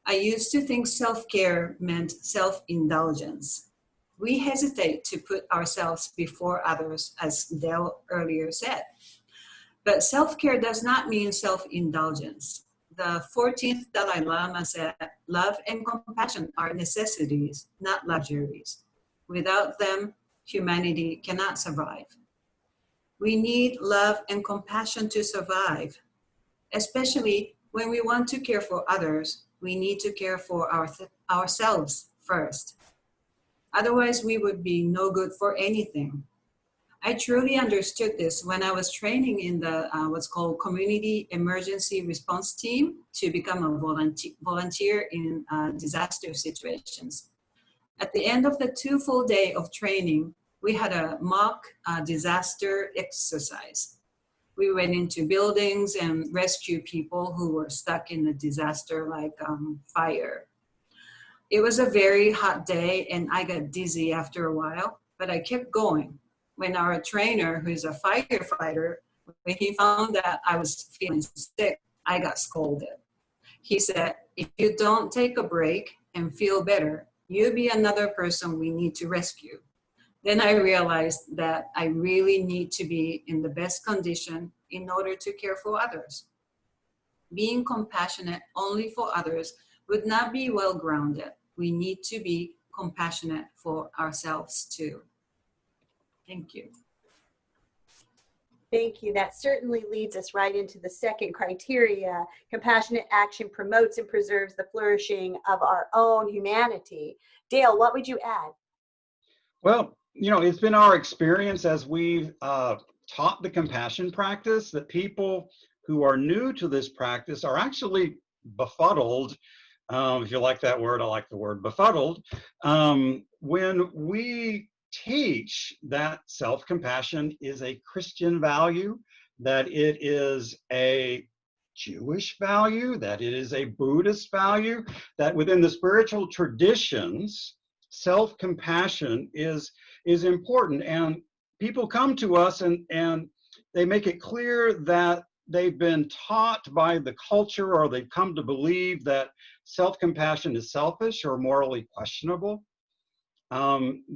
I used to think self-care meant self-indulgence. We hesitate to put ourselves before others, as Dale earlier said. But self-care does not mean self-indulgence. The 14th Dalai Lama said, love and compassion are necessities, not luxuries. Without them, humanity cannot survive. We need love and compassion to survive, especially when we want to care for others. We need to care for ourselves first. Otherwise, we would be no good for anything. I truly understood this when I was training in the what's called Community Emergency Response Team to become a volunteer in disaster situations. At the end of the 2 full days of training, we had a mock disaster exercise. We went into buildings and rescued people who were stuck in a disaster like fire. It was a very hot day and I got dizzy after a while, but I kept going. When our trainer, who's a firefighter, when he found that I was feeling sick, I got scolded. He said, if you don't take a break and feel better, you'll be another person we need to rescue. Then I realized that I really need to be in the best condition in order to care for others. Being compassionate only for others would not be well-grounded. We need to be compassionate for ourselves too. Thank you. Thank you. That certainly leads us right into the second criteria. Compassionate action promotes and preserves the flourishing of our own humanity. Dale, what would you add? Well, you know, it's been our experience as we've taught the compassion practice that people who are new to this practice are actually befuddled. If you like that word, I like the word befuddled. When we teach that self-compassion is a Christian value, that it is a Jewish value, that it is a Buddhist value, that within the spiritual traditions, self-compassion is important. And people come to us and they make it clear that they've been taught by the culture, or they've come to believe that self-compassion is selfish or morally questionable.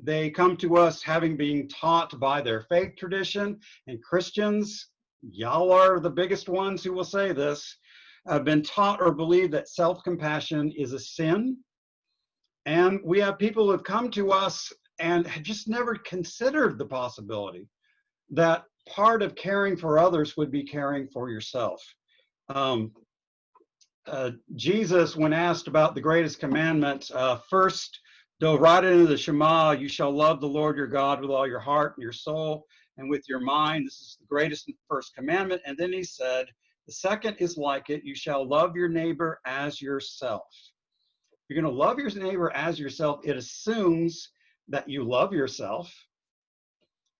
They come to us having been taught by their faith tradition, and Christians, y'all are the biggest ones who will say this, have been taught or believe that self-compassion is a sin. And we have people who have come to us and have just never considered the possibility that part of caring for others would be caring for yourself. Jesus, when asked about the greatest commandment, first dove right into the Shema, you shall love the Lord your God with all your heart and your soul and with your mind. This is the greatest and first commandment. And then he said, the second is like it, you shall love your neighbor as yourself. You're going to love your neighbor as yourself. It assumes that you love yourself.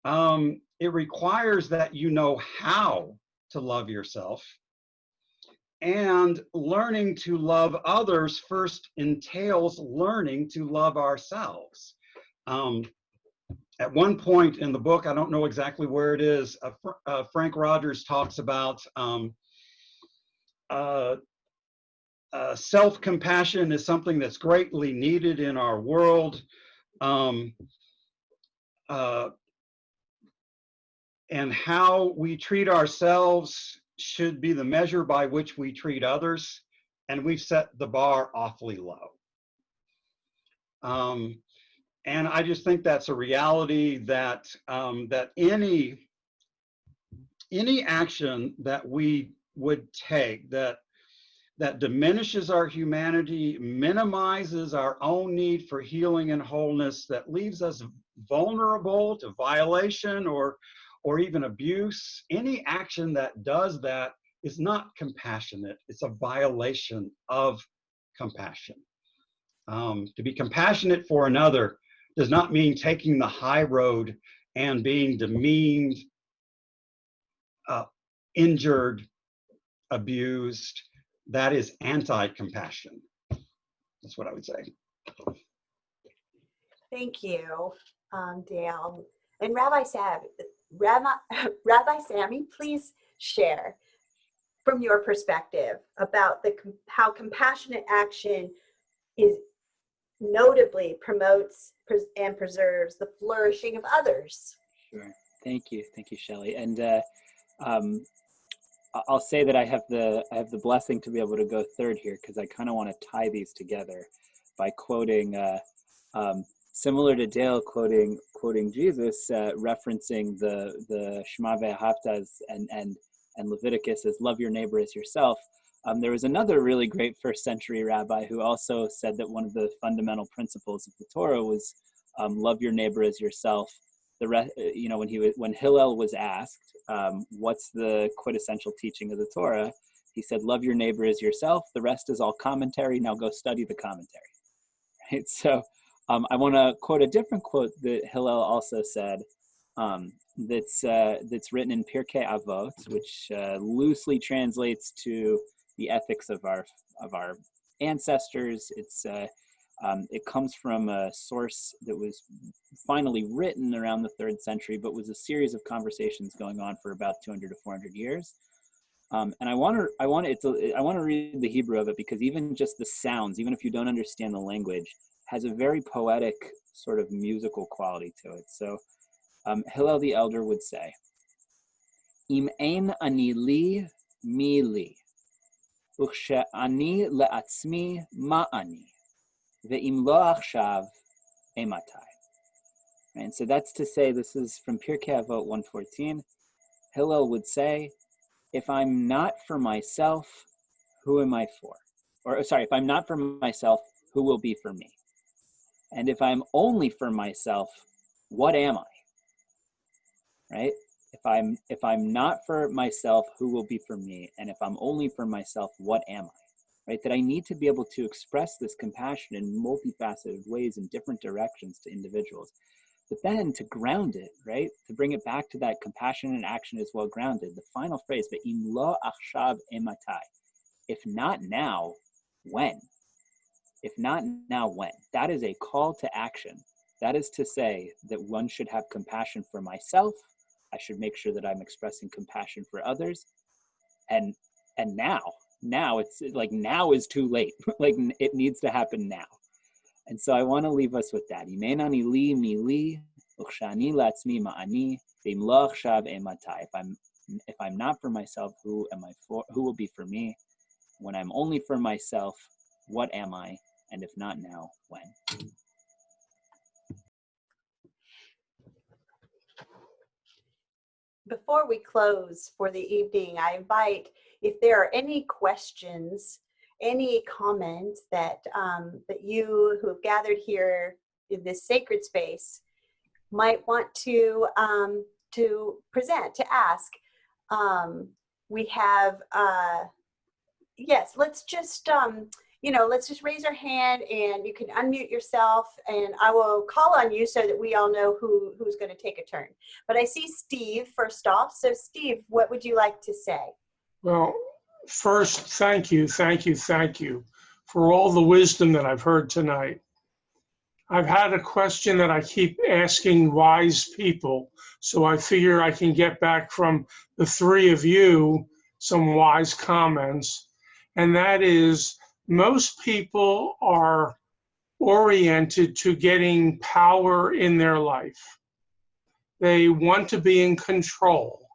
It requires that you know how to love yourself. And learning to love others first entails learning to love ourselves. At one point in the book, I don't know exactly where it is, Frank Rogers talks about self-compassion is something that's greatly needed in our world. And how we treat ourselves should be the measure by which we treat others. And we've set the bar awfully low. And I just think that's a reality that that any action that we would take that diminishes our humanity, minimizes our own need for healing and wholeness, that leaves us vulnerable to violation or even abuse, any action that does that is not compassionate. It's a violation of compassion. To be compassionate for another does not mean taking the high road and being demeaned, injured, abused. That is anti-compassion. That's what I would say. Thank you, Dale. And Rabbi Sammy, please share from your perspective about how compassionate action is notably promotes and preserves the flourishing of others. Sure. Thank you, Shelley. And I'll say that I have the blessing to be able to go third here, because I kind of want to tie these together by quoting, similar to Dale quoting Jesus, referencing the Shema Ve'ahavta and Leviticus as love your neighbor as yourself. There was another really great first century rabbi who also said that one of the fundamental principles of the Torah was love your neighbor as yourself. When Hillel was asked, what's the quintessential teaching of the Torah? He said, love your neighbor as yourself. The rest is all commentary. Now go study the commentary. Right? So I want to quote a different quote that Hillel also said, that's written in Pirkei Avot, which loosely translates to the ethics of our ancestors. It comes from a source that was finally written around the 3rd century, but was a series of conversations going on for about 200 to 400 years. And I want to read the Hebrew of it, because even just the sounds, even if you don't understand the language, has a very poetic sort of musical quality to it. So Hillel the Elder would say, Im ein ani li mi li, u'kshe'ani le'atzmi ma ani. Ve'im lo achshav ematai. And so that's to say, this is from Pirkei Avot 114. Hillel would say, if I'm not for myself, who am I for? Or sorry, if I'm not for myself, who will be for me? And if I'm only for myself, what am I? Right? If I'm not for myself, who will be for me? And if I'm only for myself, what am I? Right? That I need to be able to express this compassion in multifaceted ways in different directions to individuals. But then to ground it, right? To bring it back to that compassion and action is well grounded. The final phrase, "Ve'im lo achshav ematai." If not now, when? If not now, when? That is a call to action. That is to say that one should have compassion for myself. I should make sure that I'm expressing compassion for others. And now it's like, now is too late. Like, it needs to happen now. And so I want to leave us with that. If I'm not for myself, who am I for? Who will be for me? When I'm only for myself, what am I? And if not now, when? Before we close for the evening, I invite, if there are any questions, any comments that that you who have gathered here in this sacred space might want to present, to ask. We have, yes, let's just raise our hand, and you can unmute yourself, and I will call on you so that we all know who's going to take a turn. But I see Steve first off. So Steve, what would you like to say? Well, first, thank you for all the wisdom that I've heard tonight. I've had a question that I keep asking wise people, so I figure I can get back from the three of you some wise comments, and that is, most people are oriented to getting power in their life. They want to be in control.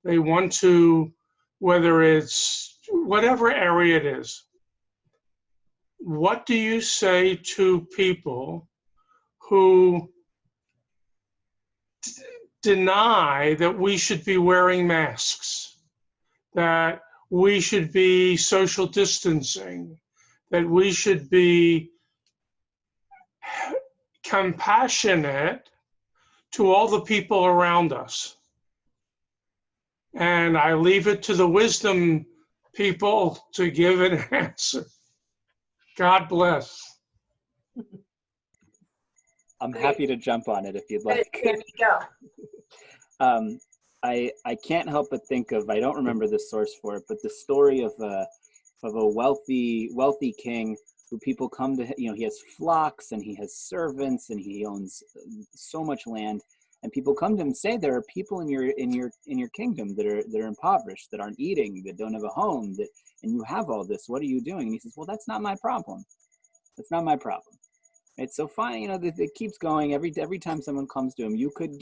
They want to, whether it's whatever area it is. What do you say to people who deny that we should be wearing masks, that we should be social distancing, that we should be compassionate to all the people around us? And I leave it to the wisdom people to give an answer. God bless. I'm happy to jump on it if you'd like. There you go. I can't help but think of, I don't remember the source for it, but the story of a wealthy king who people come to, he has flocks and he has servants and he owns so much land, and people come to him and say, there are people in your kingdom that are impoverished, that aren't eating, that don't have a home, and you have all this. What are you doing? And he says, well, that's not my problem. That's not my problem. Right? So fine, it keeps going. Every time someone comes to him, you wouldn't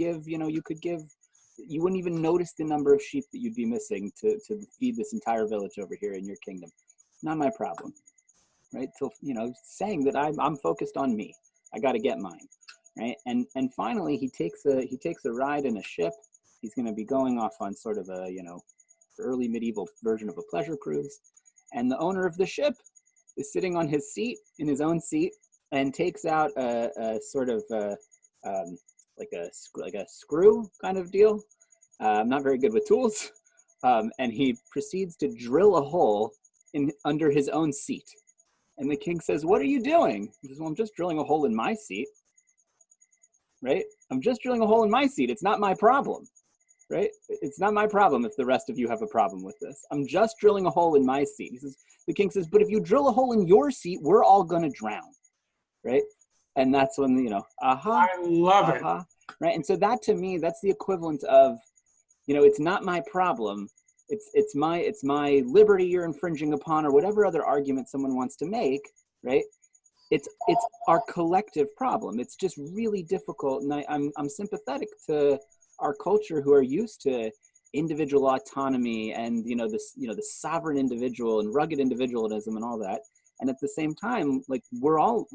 even notice the number of sheep that you'd be missing to feed this entire village over here in your kingdom. Not my problem. Right? Till, saying that I'm focused on me. I got to get mine. Right? And finally he takes a ride in a ship. He's going to be going off on sort of a, early medieval version of a pleasure cruise. And the owner of the ship is sitting on his seat, in his own seat, and takes out a sort of like a screw kind of deal. I'm not very good with tools. And he proceeds to drill a hole under his own seat. And the king says, what are you doing? He says, well, I'm just drilling a hole in my seat. Right? I'm just drilling a hole in my seat. It's not my problem. Right? It's not my problem if the rest of you have a problem with this. I'm just drilling a hole in my seat. The king says, but if you drill a hole in your seat, we're all going to drown. Right? And that's when, I love it. Right? And so that, to me, that's the equivalent of, it's not my problem. It's my liberty you're infringing upon, or whatever other argument someone wants to make, right? It's our collective problem. It's just really difficult, and I'm sympathetic to our culture, who are used to individual autonomy and the sovereign individual and rugged individualism and all that. And at the same time, like, we're all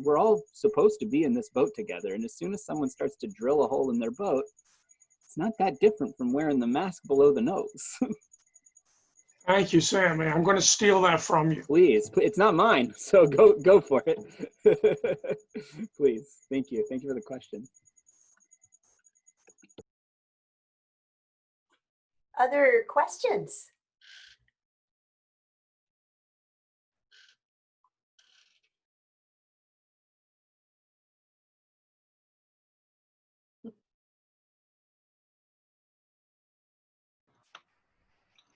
supposed to be in this boat together. And as soon as someone starts to drill a hole in their boat, it's not that different from wearing the mask below the nose. Thank you, Sammy. I'm going to steal that from you. Please, it's not mine, so go for it. Please, thank you for the question. Other questions?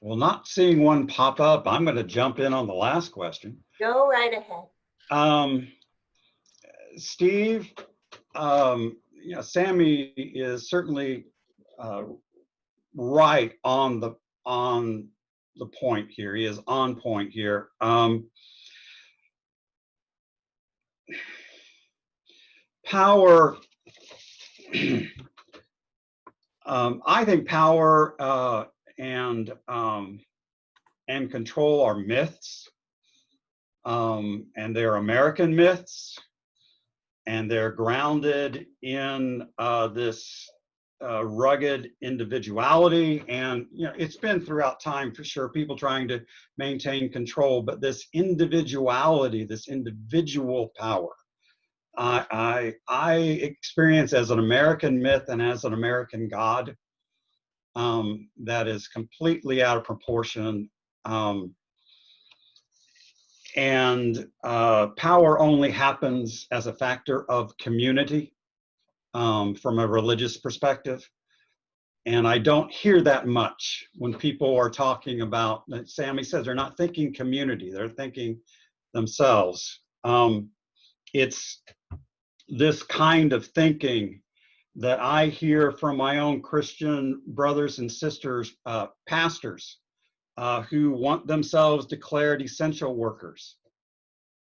Well, not seeing one pop up, I'm going to jump in on the last question. Go right ahead. Steve, Sammy is certainly right on the point here. He is on point here. Power. I think power and control are myths, and they're American myths, and they're grounded in this rugged individuality. And it's been throughout time for sure, people trying to maintain control, but this individuality, this individual power, I experience as an American myth and as an American God that is completely out of proportion. And power only happens as a factor of community from a religious perspective. And I don't hear that much when people are talking about, Sammy says, they're not thinking community, they're thinking themselves. It's this kind of thinking that I hear from my own Christian brothers and sisters, pastors, who want themselves declared essential workers.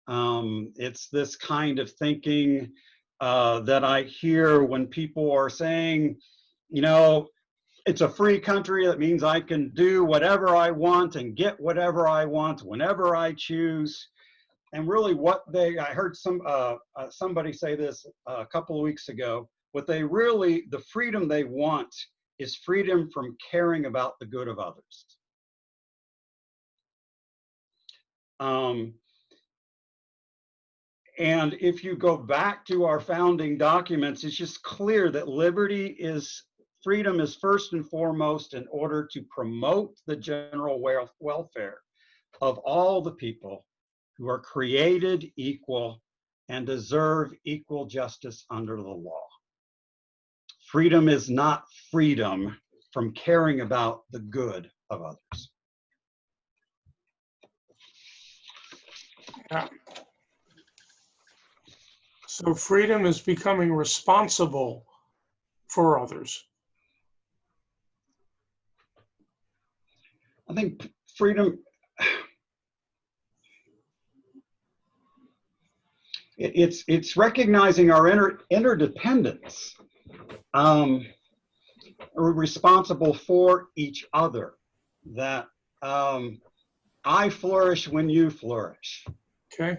It's this kind of thinking that I hear when people are saying, it's a free country. That means I can do whatever I want and get whatever I want whenever I choose. And really I heard somebody say this a couple of weeks ago, the freedom they want is freedom from caring about the good of others. And if you go back to our founding documents, it's just clear that freedom is first and foremost in order to promote the general welfare of all the people who are created equal and deserve equal justice under the law. Freedom is not freedom from caring about the good of others. Yeah. So freedom is becoming responsible for others. I think freedom, it's recognizing our interdependence. We're responsible for each other, that I flourish when you flourish. Okay.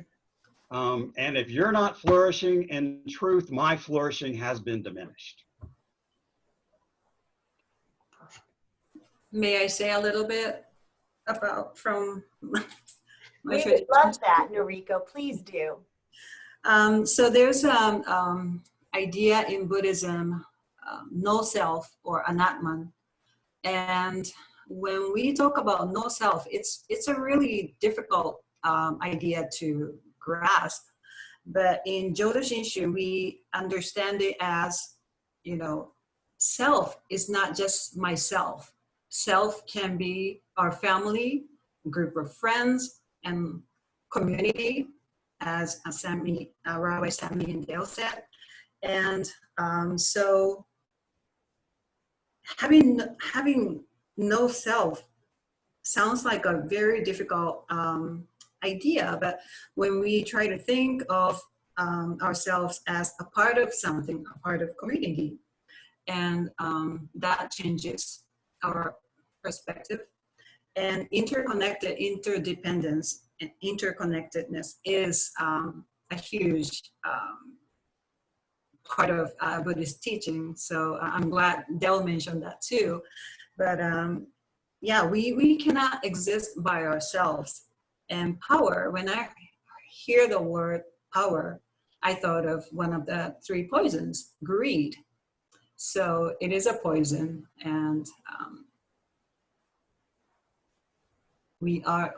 And if you're not flourishing, in truth, my flourishing has been diminished. May I say a little bit about from my We would love that, Noriko. Please do. So there's an idea in Buddhism, no self or anatman. And when we talk about no self, it's a really difficult idea to grasp. But in Jodo Shinshu, we understand it as, self is not just myself. Self can be our family, group of friends, and community, as Rabbi Sammy and Dale said. And so having no self sounds like a very difficult idea, but when we try to think of ourselves as a part of something, a part of community, and that changes our perspective. And interdependence and interconnectedness is a huge part of Buddhist teaching. So I'm glad Del mentioned that too. But yeah, we cannot exist by ourselves. And power, when I hear the word power, I thought of one of the three poisons, greed. So it is a poison, and we are,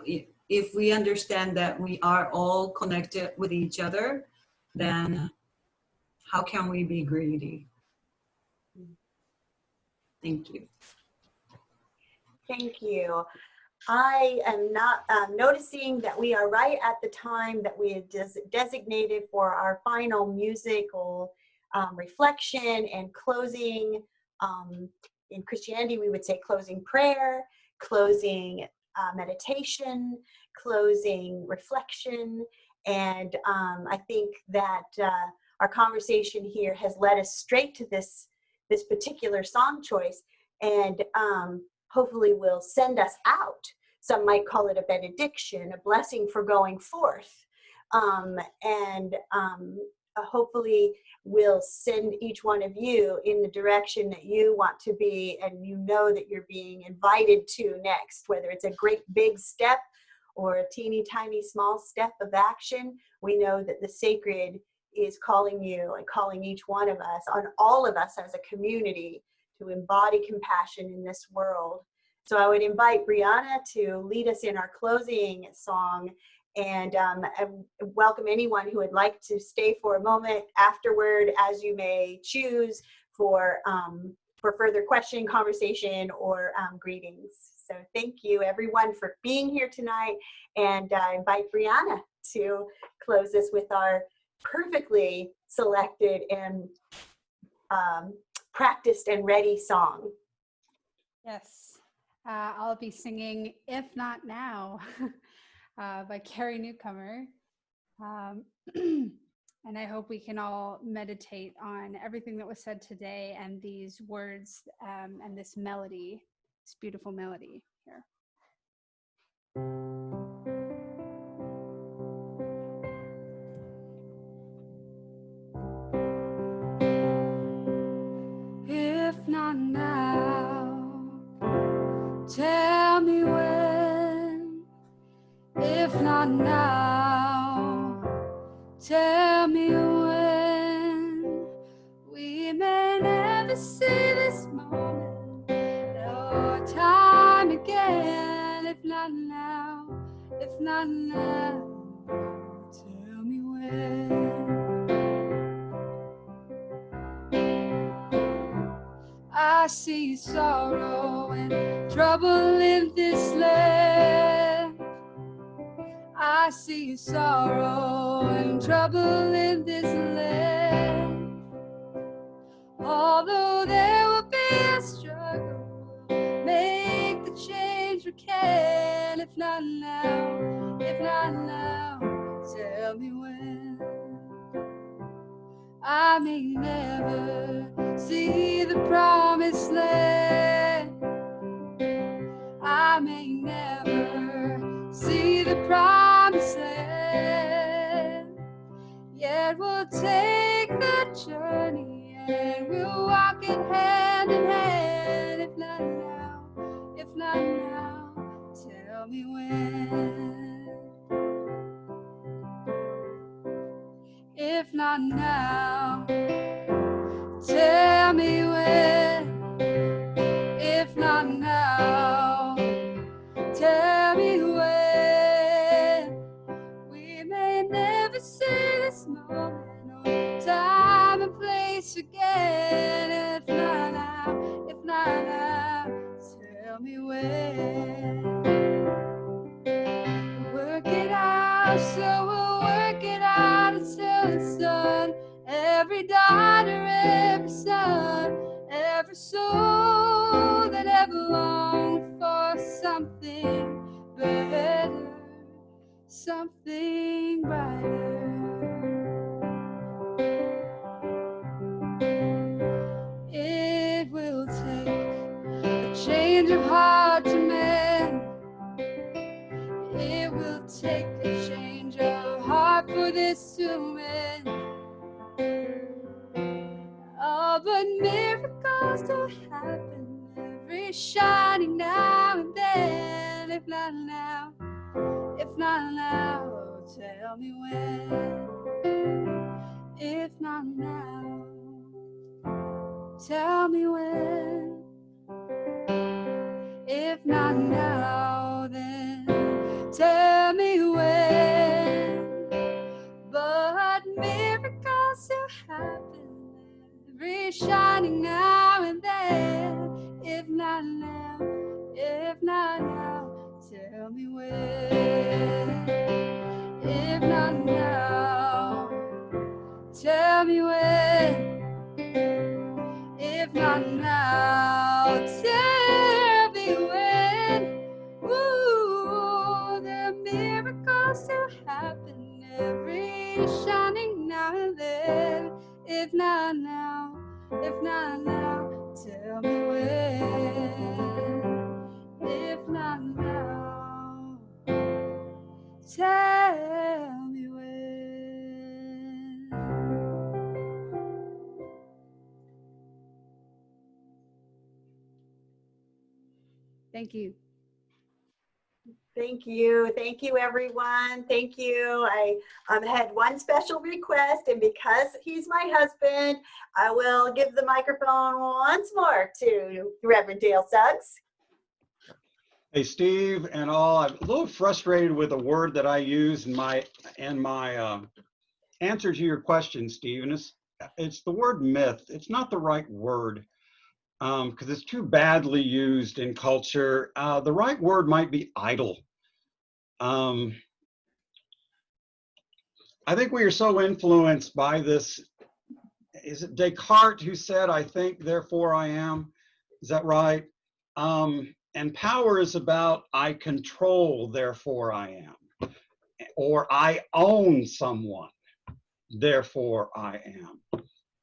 if we understand that we are all connected with each other, then how can we be greedy? Thank you. Thank you. I am not noticing that we are right at the time that we had designated for our final musical reflection and closing. In Christianity, we would say closing prayer, closing meditation, closing reflection. And I think that our conversation here has led us straight to this particular song choice, and hopefully will send us out. Some might call it a benediction, a blessing for going forth. Hopefully will send each one of you in the direction that you want to be, and you know that you're being invited to next, whether it's a great big step or a teeny tiny small step of action. We know that the sacred is calling you and calling each one of us, on all of us as a community, to embody compassion in this world. So I would invite Brianna to lead us in our closing song, and welcome anyone who would like to stay for a moment afterward, as you may choose, for further question, conversation, or greetings. So thank you everyone for being here tonight, and I invite Brianna to close us with our perfectly selected and practiced and ready song. Yes, I'll be singing If Not Now by Carrie Newcomer. And I hope we can all meditate on everything that was said today and these words and this melody, this beautiful melody here. If not now, tell me when. If not now, tell me when. We may never see this moment or time again. If not now, if not now, tell me when. I see sorrow and trouble in this land. I see sorrow and trouble in this land. Although there will be a struggle, make the change we can. If not now, if not now, tell me when. I may never see the promised land. I may never see the promised land. Yet we'll take the journey and we'll walk it hand in hand. If not now, if not now, tell me when. If not now, tell me when. If not now, tell me when. We may never see this moment or time and place again. If not now, if not now, tell me when. Work it out, so we'll work it out until it's done. Every daughter, every son, every soul that ever longed for something better, something brighter. It will take a change of heart to mend. It will take a change of heart for this to mend. Oh, but miracles don't happen every shining now and then. If not now, if not now, tell me when. If not now, tell me when. If not now, then tell me when. But miracles still happen every shining now and then. If not now, if If not now, tell me when. If not now, tell me when. If not now, tell me when. Ooh, there are miracles to happen every shining now and then. If not now, if not now, tell me when. If not now, tell me when. Thank you. Thank you. Thank you, everyone. Thank you. I had one special request, and because he's my husband, I will give the microphone once more to Reverend Dale Suggs. Hey, Steve and all, I'm a little frustrated with a word that I use in my answer to your question, Steve, and it's the word myth. It's not the right word because it's too badly used in culture. The right word might be idol. I think we are so influenced by this. Is it Descartes who said, "I think, therefore I am"? Is that right? And power is about I control, therefore I am. Or I own someone, therefore I am.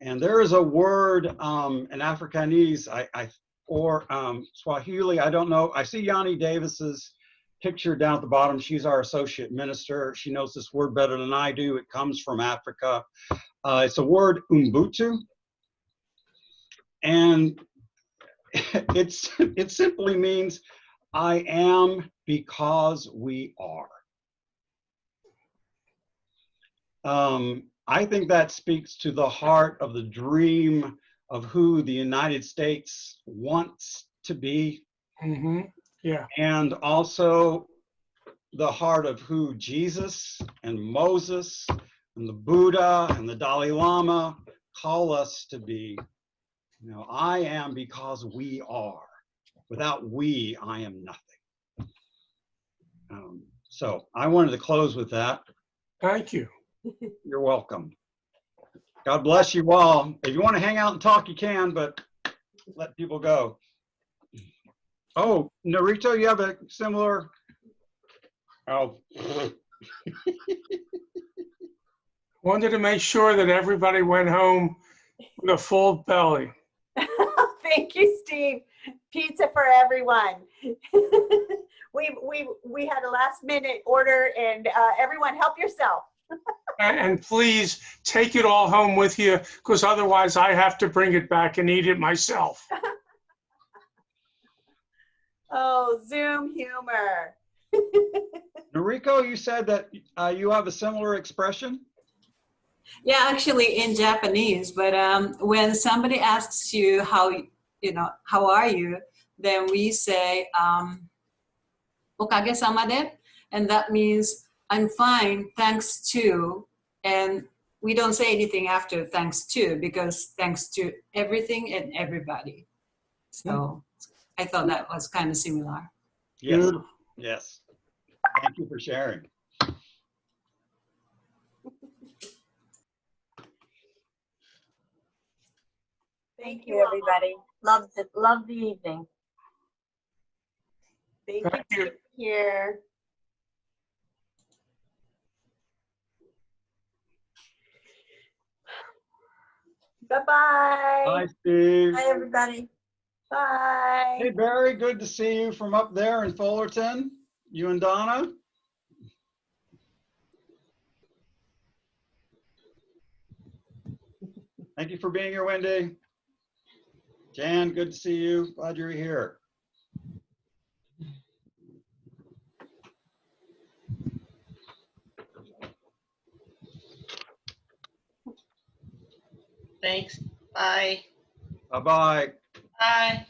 And there is a word in Afrikaans or Swahili, I don't know. I see Yanni Davis's picture down at the bottom. She's our associate minister. She knows this word better than I do. It comes from Africa. It's a word, Ubuntu. And it simply means I am because we are. I think that speaks to the heart of the dream of who the United States wants to be. Mm-hmm. Yeah. And also the heart of who Jesus and Moses and the Buddha and the Dalai Lama call us to be. You know, I am because we are. Without we, I am nothing. So I wanted to close with that. Thank you. You're welcome. God bless you all. If you want to hang out and talk, you can, but let people go. Oh, Narito, you have a similar? Oh. Wanted to make sure that everybody went home with a full belly. Thank you, Steve. Pizza for everyone. we had a last minute order, and everyone help yourself. And please take it all home with you, because otherwise I have to bring it back and eat it myself. Oh, Zoom humor. Noriko, you said that you have a similar expression? Yeah, actually in Japanese, but when somebody asks you how are you, then we say "okage-sama de," and that means I'm fine, thanks to, and we don't say anything after thanks to, because thanks to everything and everybody. So I thought that was kind of similar. Yes. Beautiful. Yes. Thank you for sharing. Thank you, everybody. Love the evening. Thank Thank you. you. Here. Bye-bye. Bye, Steve. Bye, everybody. Bye. Hey, Barry, good to see you from up there in Fullerton. You and Donna. Thank you for being here, Wendy. Jan, good to see you. Glad you're here. Thanks. Bye. Bye-bye. Bye.